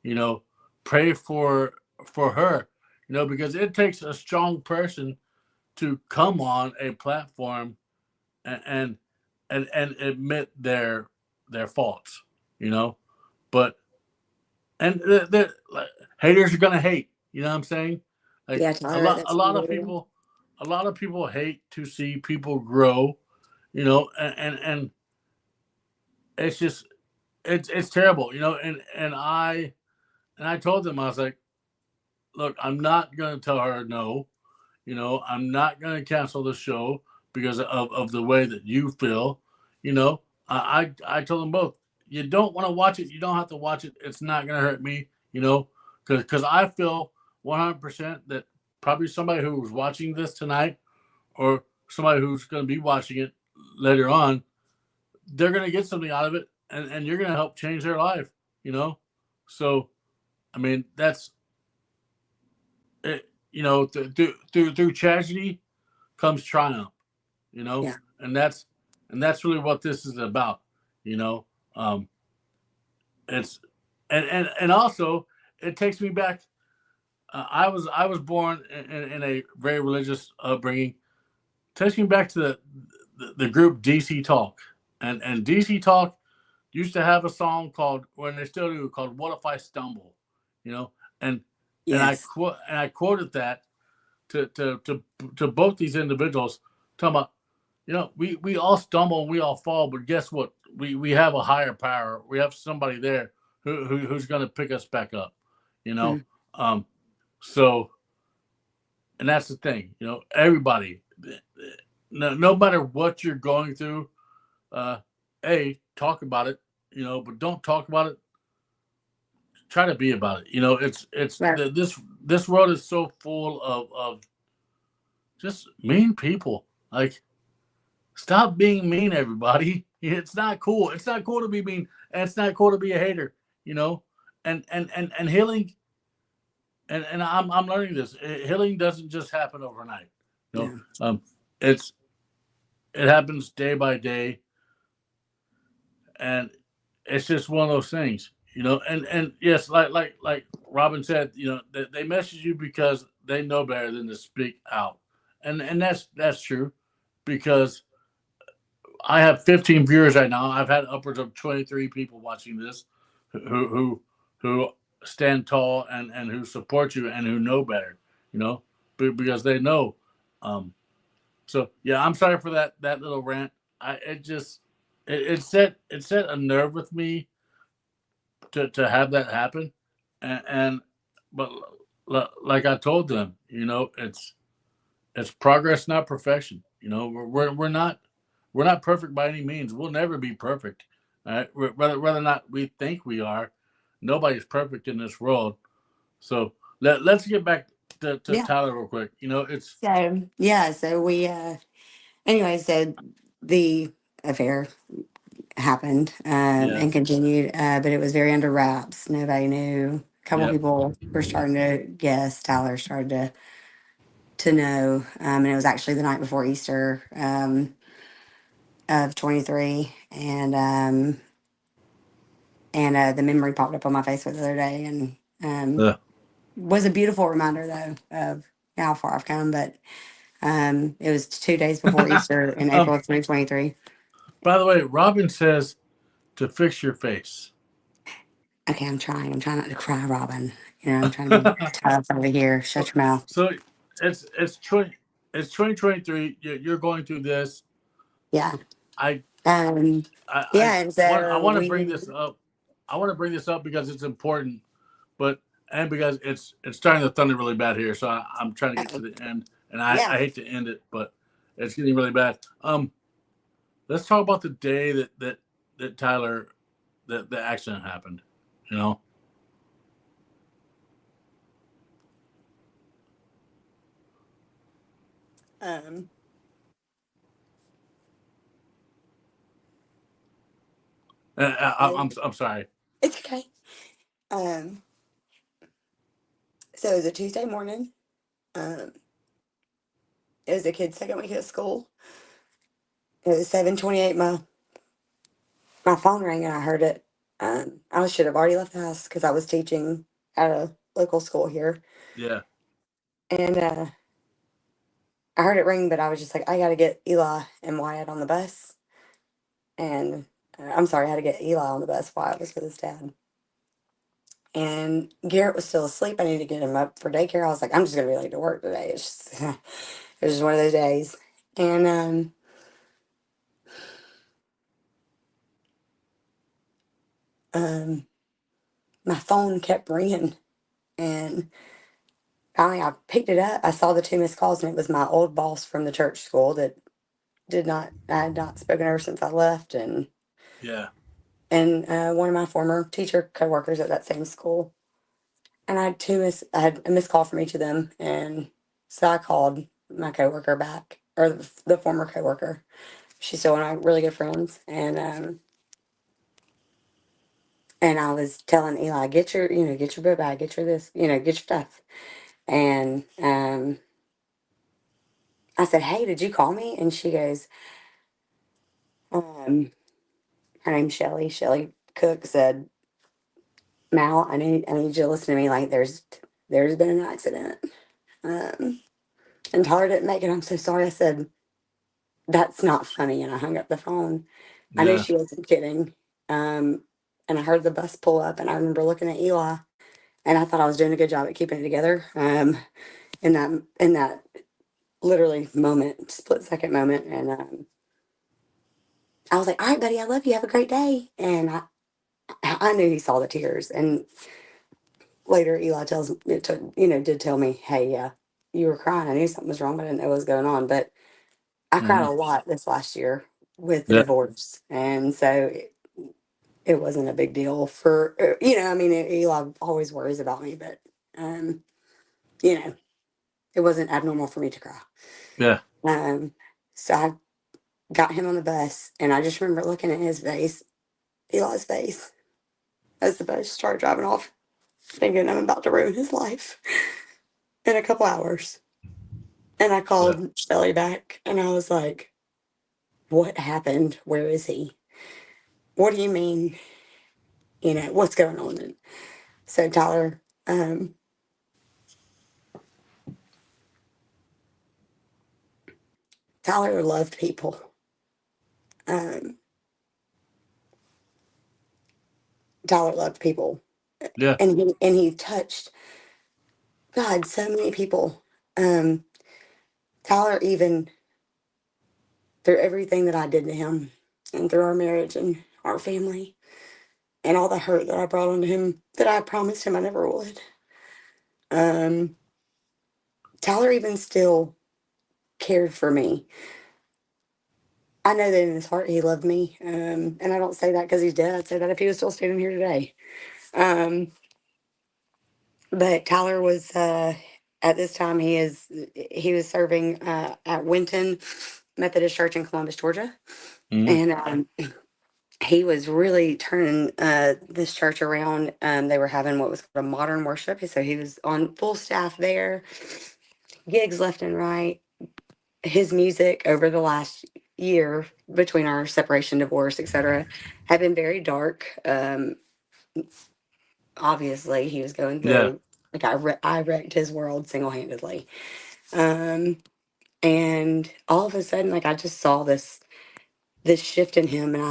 you know pray for her, because it takes a strong person to come on a platform and and admit their faults, you know. But and like, haters are gonna hate. You know what I'm saying? Like Yeah, a Tyler, lot a that's lot of you. people, a lot of people hate to see people grow. And it's just it's terrible. And I told them, I was like, look, I'm not gonna tell her no. I'm not going to cancel the show because of the way that you feel. I told them both, you don't want to watch it, you don't have to watch it. It's not going to hurt me, because I feel 100% that probably somebody who was watching this tonight, or somebody who's going to be watching it later on, they're going to get something out of it, and you're going to help change their life, you know? So, I mean, that's it, through tragedy comes triumph, you know, Yeah. and that's really what this is about, you know. Um, it's and also it takes me back. I was born in a very religious upbringing. Takes me back to the group DC Talk, and DC Talk used to have a song called, when they still do, called "What If I Stumble," you know, and Yes. and I quoted that to both these individuals, talking about, we all stumble and we all fall, but guess what? We have a higher power. We have somebody there who's going to pick us back up, you know. Mm. Um, so, and that's the thing, everybody, no matter what you're going through, uh, talk about it, but don't talk about it. Try to be about it. Right. This world is so full of just mean people. Like, stop being mean, everybody. It's not cool. It's not cool to be mean, and it's not cool to be a hater. You know, and healing, and I'm learning this. Healing doesn't just happen overnight. You know, No. it's it happens day by day, and it's just one of those things. And yes, like Robin said, they message you because they know better than to speak out, and that's true, because I have 15 viewers right now. I've had upwards of 23 people watching this, who stand tall and who support you and who know better. Because they know. Um, so yeah, I'm sorry for that little rant. It set a nerve with me to have that happen, and but like I told them, it's progress, not perfection. We're not perfect by any means. We'll never be perfect. All right? Whether or not we think we are, nobody's perfect in this world. So let's get back to Yeah. Tyler real quick. It's So yeah. So we anyway. So the affair happened yeah, and continued, but it was very under wraps. Nobody knew. A couple yep, people were starting to guess. Tyler started to know, and it was actually the night before Easter of 23, and the memory popped up on my Facebook the other day, and yeah. was a beautiful reminder though of how far I've come. But it was 2 days before Easter in um. April of 2023. By the way, Robin says to fix your face. Okay, I'm trying. I'm trying not to cry, Robin. I'm trying to be tough over here. so Shut your mouth. so it's 2023. You're going through this. Yeah. I Um, I yeah, and I so want to we, bring this up. I want to bring this up because it's important, but and because it's starting to thunder really bad here. So I'm trying to get to uh, the end, and I, yeah, I hate to end it, but it's getting really bad. Let's talk about the day that Tyler, that the accident happened. You know, um, I'm sorry. it's okay. Um, so it was a Tuesday morning. Um, it was the kid's second week at school. It was 7:28. My phone rang and I heard it. I should have already left the house because I was teaching at a local school here, Yeah, and I heard it ring, but I was just like, I got to get Eli and Wyatt on the bus, and I'm sorry, I had to get Eli on the bus. Wyatt was with his dad. And Garrett was still asleep. I needed to get him up for daycare. I was like, I'm just gonna be late to work today. It's just, it was just one of those days. And um, my phone kept ringing, and finally I picked it up. I saw the two missed calls, and it was my old boss from the church school that I had not spoken to her since I left, yeah. and one of my former teacher coworkers at that same school. And I had a missed call from each of them, and so I called my coworker back, or the former coworker. She's still one of my really good friends, and I was telling Eli, get your book bag, get your this, get your stuff. And I said, hey, did you call me? And she goes, her name's Shelly. Shelly Cook said, Mal, I need you to listen to me. Like, there's been an accident. Um, and Tyler didn't make it. I'm so sorry. I said, that's not funny. And I hung up the phone. I knew Yeah. she wasn't kidding. And I heard the bus pull up, and I remember looking at Eli, and I thought I was doing a good job at keeping it together. In that literally moment, split second moment. And I was like, all right, buddy, I love you. Have a great day. And I knew he saw the tears. And later, Eli did tell me, hey, yeah, you were crying. I knew something was wrong, but I didn't know what was going on. But I cried Hmm. a lot this last year with the Yeah. divorce. And so it wasn't a big deal for, I mean, Eli always worries about me, but, um, you know, it wasn't abnormal for me to cry. Yeah. Um, so I got him on the bus, and I just remember looking at his face, Eli's face, as the bus started driving off, thinking I'm about to ruin his life in a couple hours. And I Yeah. called Shelly back, and I was like, what happened? Where is he? What do you mean? What's going on? And so um, Tyler loved people. Um, Tyler loved people, Yeah. and he touched God so many people. Um, Tyler, even through everything that I did to him, and through our marriage and our family, and all the hurt that I brought onto him, that I promised him I never would. Um, Tyler even still cared for me. I know that in his heart he loved me, and I don't say that because he's dead. I'd say that if he was still standing here today. Um, but Tyler was at this time he was serving at Winton Methodist Church in Columbus, Georgia, Hmm. and he was really turning this church around. They were having what was called a modern worship, so he was on full staff there, gigs left and right. His music over the last year between our separation, divorce, etc., had been very dark. Obviously, he was going Yeah. through, like, I wrecked his world single handedly. Um, and all of a sudden, like, I just saw this shift in him, and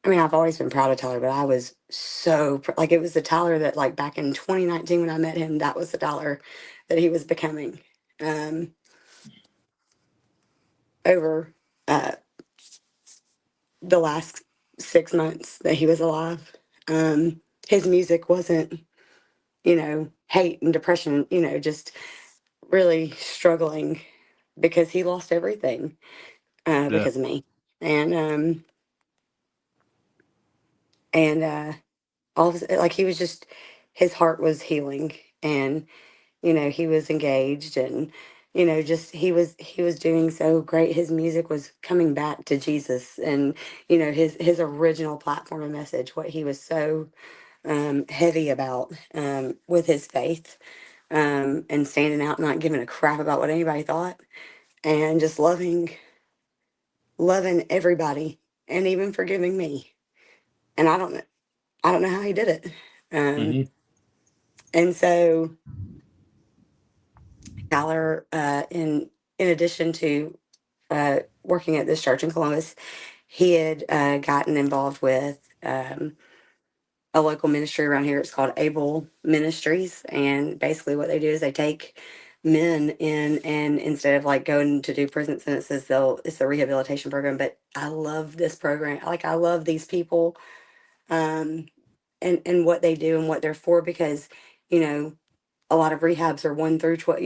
I mean, I've always been proud of Tyler, but I was so like, it was the Tyler that, like, back in 2019 when I met him, that was the Tyler that he was becoming. Um, over uh, the last 6 months that he was alive, his music wasn't, hate and depression, just really struggling because he lost everything Yeah. because of me, and and all of like, he was just, his heart was healing, and he was engaged, and just he was doing so great. His music was coming back to Jesus, and his original platform and message, what he was so heavy about, with his faith, and standing out, not giving a crap about what anybody thought, and just loving everybody, and even forgiving me. And I don't know how he did it. Hmm. And so Tyler, in addition to working at this church in Columbus, he had gotten involved with a local ministry around here. It's called Able Ministries, and basically what they do is they take men in, and instead of, like, going to do prison sentences, it's a rehabilitation program. But I love this program. Like, I love these people, um, and what they do and what they're for, because you know a lot of rehabs are 1 through 12,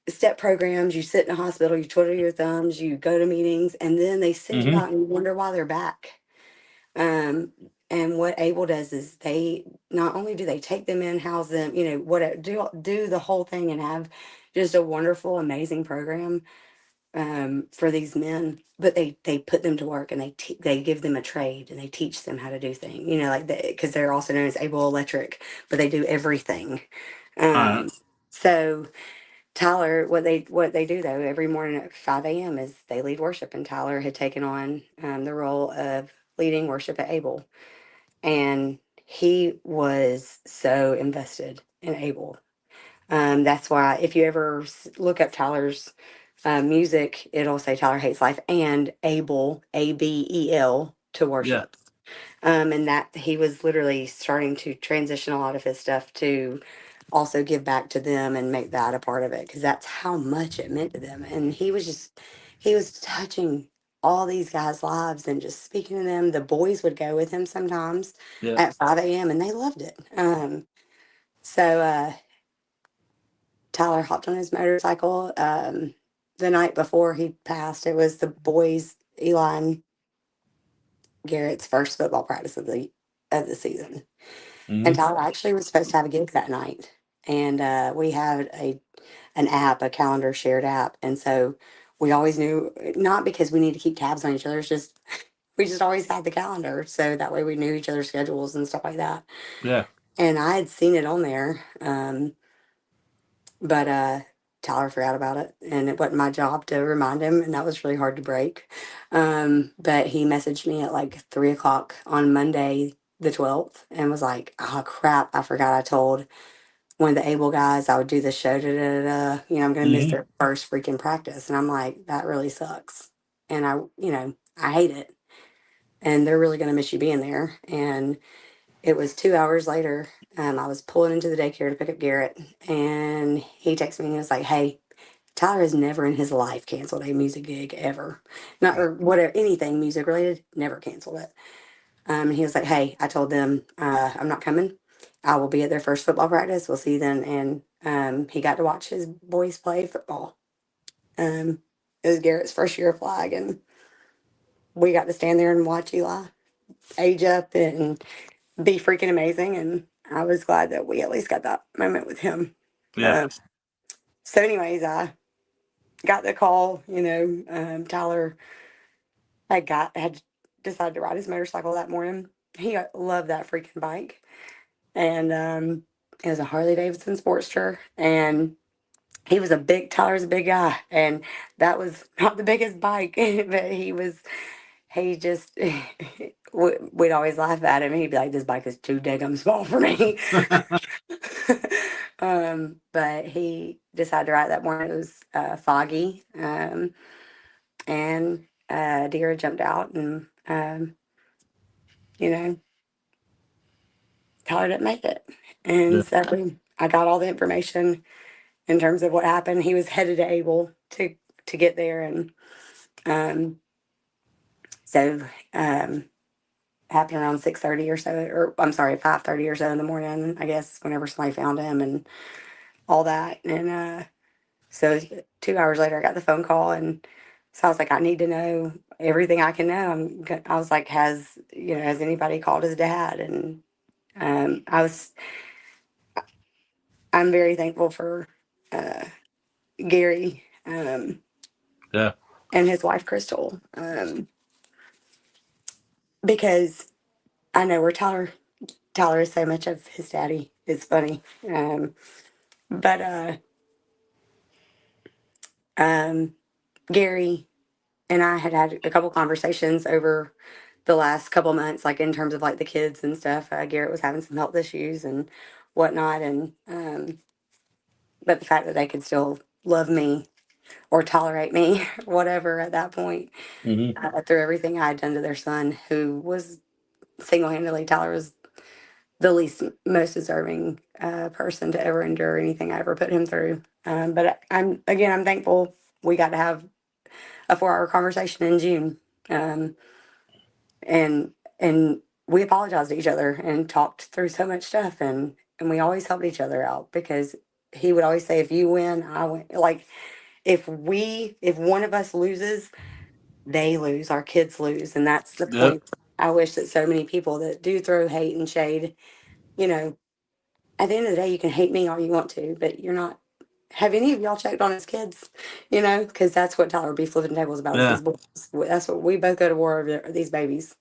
step programs. You sit in a hospital, you twiddle your thumbs, you go to meetings, and then they send you Hmm. out and you wonder why they're back. Um, and what Able does is, they not only do they take them in, house them, do the whole thing, and have just a wonderful, amazing program for these men, but they put them to work, and they give them a trade, and they teach them how to do things. Like, because they're also known as Able Electric, but they do everything. All right. Um, so Tyler, what they do though every morning at 5 a.m. is they lead worship, and Tyler had taken on the role of leading worship at Able, and he was so invested in Abel. That's why if you ever look up Tyler's music, it'll say Tyler Hates Life and Abel, Abel, to Yeah. worship. And that he was literally starting to transition a lot of his stuff to also give back to them and make that a part of it, because that's how much it meant to them. And he was touching all these guys' lives and just speaking to them. The boys would go with him sometimes Yeah. at 5 a.m. and they loved it. So Tyler hopped on his motorcycle the night before he passed. It was the boys, Eli and Garrett's first football practice of the season. And Mm-hmm. Tyler actually was supposed to have a gig that night. And we had an app, a calendar shared app. And so we always knew, not because we need to keep tabs on each other, it's just we just always had the calendar. So that way we knew each other's schedules and stuff like that. Yeah. And I had seen it on there. But Tyler forgot about it, and it wasn't my job to remind him, and that was really hard to break. But he messaged me at like 3 o'clock on Monday, the 12th, and was like, "Oh crap, I forgot I told one of the Able guys I would do the show. Da, da, da, da. I'm gonna miss Mm-hmm. their first freaking practice." And I'm like, "That really sucks," and I hate it, and they're really gonna miss you being there. And it was 2 hours later. I was pulling into the daycare to pick up Garrett, and he texted me and he was like, "Hey, Tyler has never in his life canceled a music gig ever, not or whatever anything music related. Never canceled it." And he was like, "Hey, I told them I'm not coming. I will be at their first football practice. We'll see you then." And he got to watch his boys play football. It was Garrett's first year of flag, and we got to stand there and watch Eli age up and be freaking amazing. And I was glad that we at least got that moment with him. Yeah. So, anyways, I got the call. Tyler had decided to ride his motorcycle that morning. He loved that freaking bike, and it was a Harley Davidson Sportster, and Tyler's a big guy, and that was not the biggest bike, but he just we'd always laugh at him. He'd be like, "This bike is too daggum small for me." But he decided to ride that morning. It was foggy, and deer had jumped out, and you know, Tyler didn't make it. Yeah. And so I got all the information in terms of what happened. He was headed to Able to get there, and um, so happened around 6:30 or so, or I'm sorry, 5:30 or so in the morning. I guess whenever somebody found him and all that, and so 2 hours later, I got the phone call, and so I was like, I need to know everything I can know. I was like, has anybody called his dad? And um, I was I'm very thankful for uh, Gary Yeah. and his wife Crystal, because I know where Tyler is so much of his daddy. It's funny, but Gary and I had a couple conversations over the last couple months, like in terms of like the kids and stuff. Garrett was having some health issues and whatnot, and but the fact that they could still love me or tolerate me, whatever, at that point, Mm-hmm. through everything I had done to their son, who was single handedly, Tyler was the least most deserving person to ever endure anything I ever put him through. But I'm thankful we got to have a 4 hour conversation in June. Um, and and we apologized to each other and talked through so much stuff, and we always helped each other out, because he would always say, if you win, I win. Like, if one of us loses, they lose, our kids lose. And that's the Yep. point. I wish that so many people that do throw hate and shade, you know at the end of the day, you can hate me all you want to, but you're not. Have any of y'all checked on his kids? Because that's what Tyler would be flipping tables about, is Yeah. these boys. That's what we both go to war over, these babies.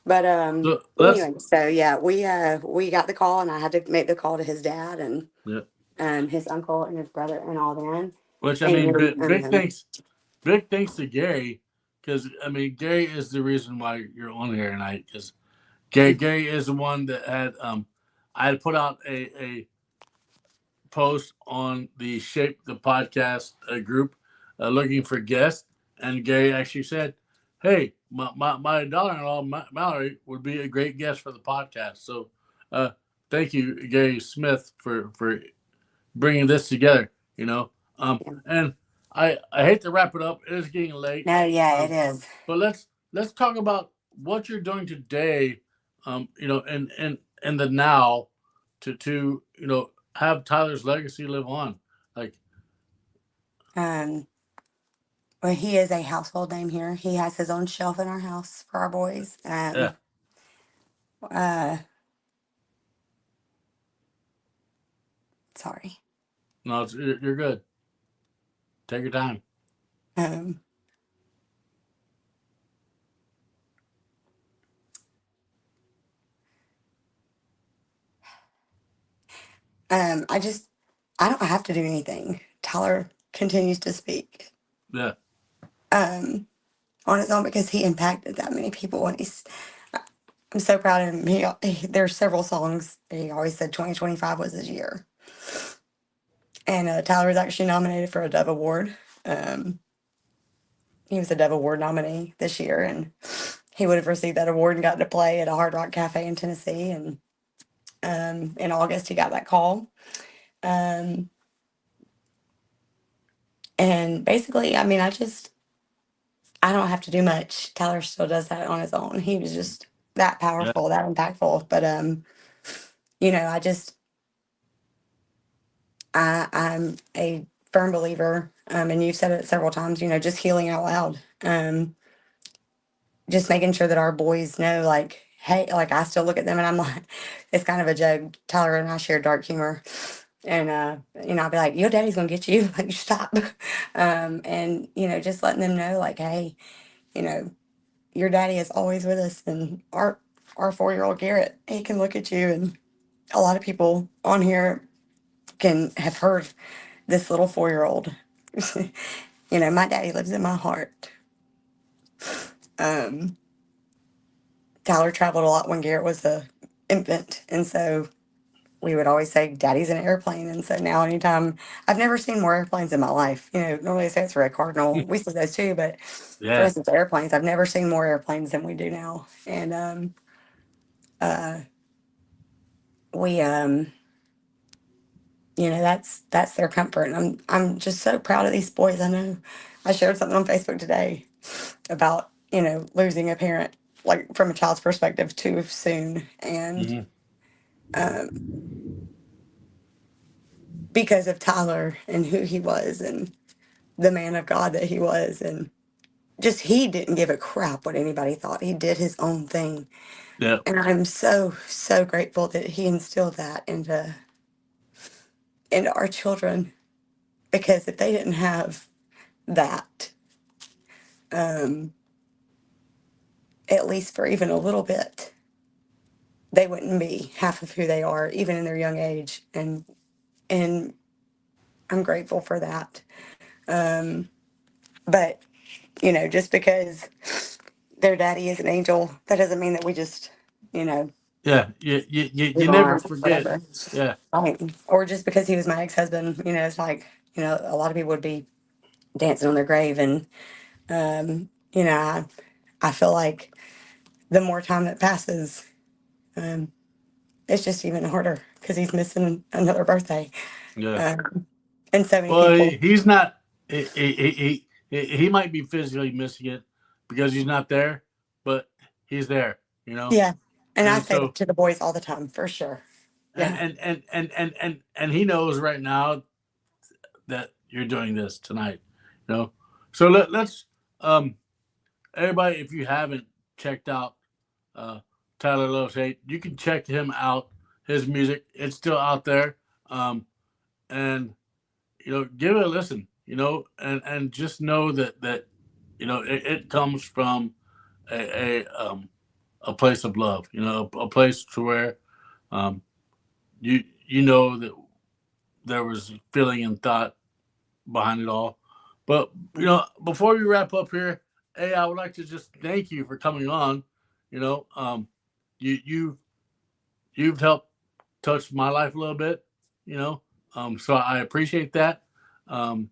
But So that's anyway, so yeah, we got the call, and I had to make the call to his dad and yeah. his uncle and his brother and all them. Which I mean, And big thanks to Gary, because I mean Gary is the reason why you're on here tonight. Because Gary is the one that had I had put out a post on the Shape the Podcast group looking for guests, and Gary actually said, "Hey, my daughter-in-law Mallory would be a great guest for the podcast." So, thank you, Gary Smith, for bringing this together. And I hate to wrap it up. It is getting late. No, yeah, it is. But let's talk about what you're doing today. In the now, to have Tyler's legacy live on. Like, Um, well, he is a household name here. He has his own shelf in our house for our boys. yeah, Uh, sorry. no, you're good. Take your time. Um, I just, I don't have to do anything. Tyler continues to speak Yeah, on his own because he impacted that many people, and I'm so proud of him. There's several songs that he always said 2025 was his year, and Tyler was actually nominated for a Dove Award. Um, he was a Dove Award nominee this year, and he would have received that award and gotten to play at a Hard Rock Cafe in Tennessee. And in August, he got that call. Um, and basically, I mean, I don't have to do much. Tyler still does that on his own. He was just that yeah, powerful, that impactful. But I just I'm a firm believer, and you've said it several times. Just healing out loud. Just making sure that our boys know, like, hey, like I still look at them and I'm like, it's kind of a joke. Tyler and I share dark humor, and I'll be like, your daddy's gonna get you. Like, stop. And just letting them know, like, hey, you know, your daddy is always with us, and our 4-year-old Garrett, he can look at you, and a lot of people on here can have heard this little 4-year-old. My daddy lives in my heart. Um, Tyler traveled a lot when Garrett was a infant, and so we would always say, "Daddy's in an airplane." And so now, anytime I've never seen more airplanes in my life. Normally they say it's a red cardinal. We see those too, but for yeah, us, it's airplanes. I've never seen more airplanes than we do now, and uh, we that's their comfort, and I'm just so proud of these boys. I know I shared something on Facebook today about losing a parent, like from a child's perspective, too soon, and hmm um, because of Tyler and who he was and the man of God that he was, and just he didn't give a crap what anybody thought. He did his own thing, yeah, and I'm so so grateful that he instilled that into our children, because if they didn't have that, um, at least for even a little bit, they wouldn't be half of who they are, even in their young age. And I'm grateful for that. Um, but just because their daddy is an angel, that doesn't mean that we just, yeah. You move never on, forget. whatever. Yeah, Right. Or just because he was my ex-husband, it's like, a lot of people would be dancing on their grave. And, I feel like the more time that passes, um, it's just even harder because he's missing another birthday. yeah. Um, and so many Well, people. he's not. He might be physically missing it because he's not there, but he's there. Yeah. And I And say that so to the boys all the time, for sure. and Yeah. he knows right now that you're doing this tonight. You know, so let's everybody, if you haven't checked out uh, Tyler Loves Hate, you can check him out. His music, it's still out there, and give it a listen. And just know that it comes from a place of love. A place to where um, you know that there was feeling and thought behind it all. But before we wrap up here, hey, I would like to just thank you for coming on. You know, um, you've helped touch my life a little bit, so I appreciate that. Um,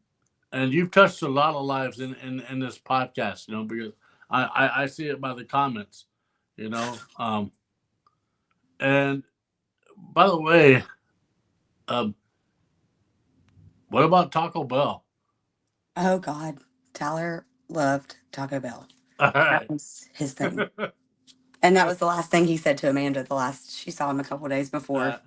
and you've touched a lot of lives in this podcast, because I see it by the comments, you know. And by the way, um, what about Taco Bell? Oh God, Tyler loved Taco Bell. All That right. was his thing. And that was the last thing he said to Amanda. The last she saw him a couple days before, Uh,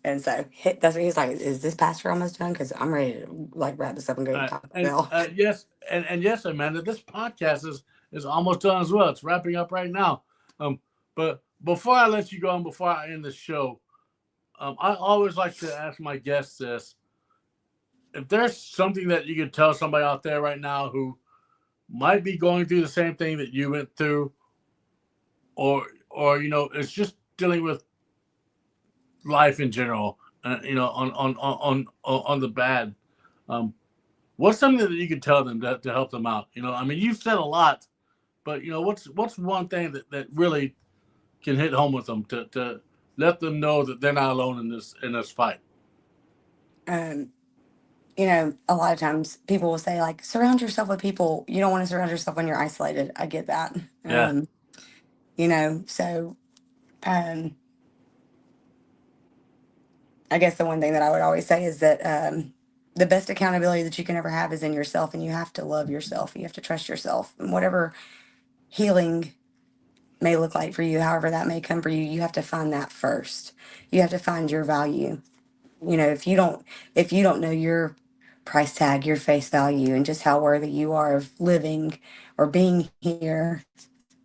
and so that's what he was like. Is this pastor almost done? Because I'm ready to like wrap this up and go to Taco and Bell. yes, and yes, Amanda, this podcast is almost done as well. It's wrapping up right now. But before I let you go and before I end the show, I always like to ask my guests this: if there's something that you could tell somebody out there right now who might be going through the same thing that you went through, or it's just dealing with life in general, on the bad. Um, what's something that you could tell them to help them out? I mean, you've said a lot, but what's one thing that really can hit home with them to let them know that they're not alone in this fight? Um, a lot of times people will say like, surround yourself with people. You don't want to surround yourself when you're isolated. I get that. Yeah, So um, I guess the one thing that I would always say is that the best accountability that you can ever have is in yourself, and you have to love yourself. You have to trust yourself, and whatever healing may look like for you, however that may come for you, you have to find that first. You have to find your value. If you don't know your price tag, your face value, and just how worthy you are of living or being here,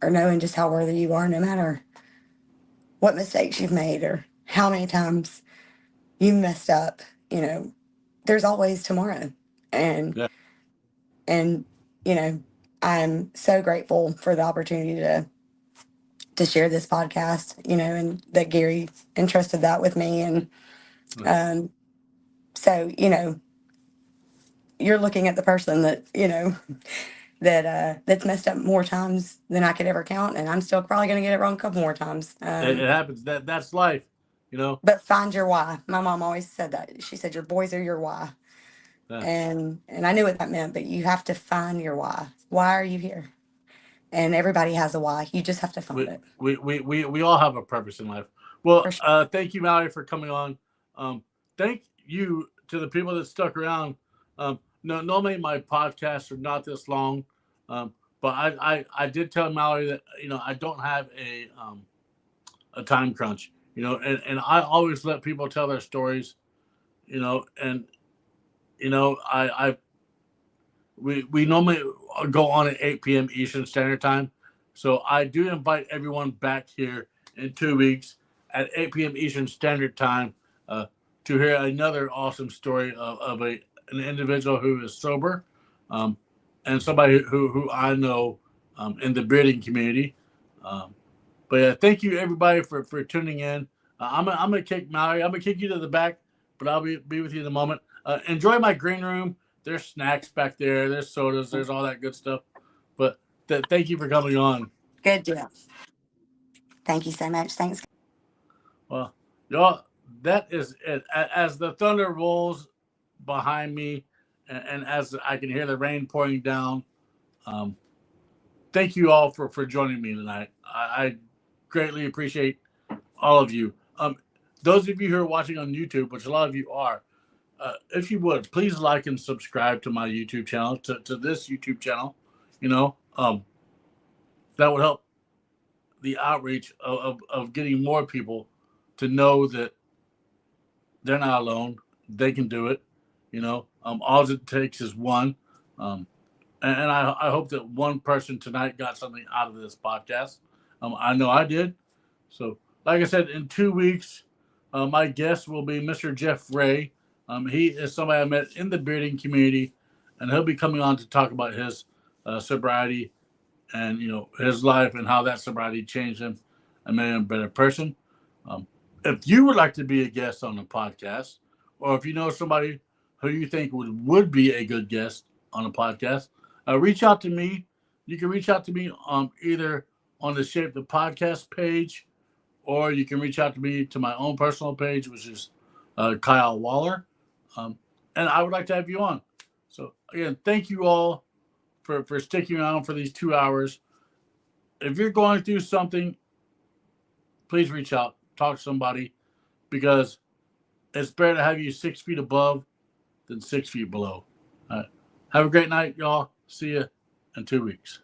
or knowing just how worthy you are, no matter what mistakes you've made or how many times you messed up, there's always tomorrow. And yeah. and I'm so grateful for the opportunity to share this podcast, and that Gary entrusted that with me. And um so, you're looking at the person that, that's messed up more times than I could ever count, and I'm still probably going to get it wrong a couple more times. It happens. That's life. You know. But find your why. My mom always said that. She said your boys are your why. Yeah. And I knew what that meant, but you have to find your why. Why are you here? And everybody has a why. You just have to find we, it. we all have a purpose in life. Well, For sure. thank you, Mallory, for coming on. Thank you to the people that stuck around. No, normally my podcasts are not this long, but I did tell Mallory that I don't have a time crunch. And I always let people tell their stories. And I we normally go on at 8 p.m. Eastern Standard Time. So I do invite everyone back here in 2 weeks at 8 p.m. Eastern Standard Time to hear another awesome story of an individual who is sober, um, and somebody who I know in the bearding community. But yeah, thank you everybody for tuning in. I'm gonna kick Mallory. I'm gonna kick you to the back, but I'll be with you in a moment. Enjoy my green room. There's snacks back there. There's sodas. There's all that good stuff. But thank you for coming on. Good deal. Thank you so much. Thanks. Well, y'all, that is it. As the thunder rolls behind me, and as I can hear the rain pouring down, um, thank you all for joining me tonight. I greatly appreciate all of you. Those of you who are watching on YouTube, which a lot of you are, if you would, please like and subscribe to my YouTube channel, to this YouTube channel. That would help the outreach of getting more people to know that they're not alone. They can do it. All it takes is one. Um, and I hope that one person tonight got something out of this podcast. I know I did. So, like I said, in 2 weeks, my guest will be Mr. Jeff Ray. He is somebody I met in the bearding community, and he'll be coming on to talk about his sobriety and his life and how that sobriety changed him and made him a better person. Um, if you would like to be a guest on the podcast, or if you know somebody who you think would be a good guest on the podcast, reach out to me. You can reach out to me either on the Shape the Podcast page or you can reach out to me to my own personal page, which is Kyle Waller. And I would like to have you on. So, again, thank you all for sticking around for these 2 hours. If you're going through something, please reach out, talk to somebody, because it's better to have you 6 feet above than 6 feet below. All right. Have a great night, y'all. See you in 2 weeks.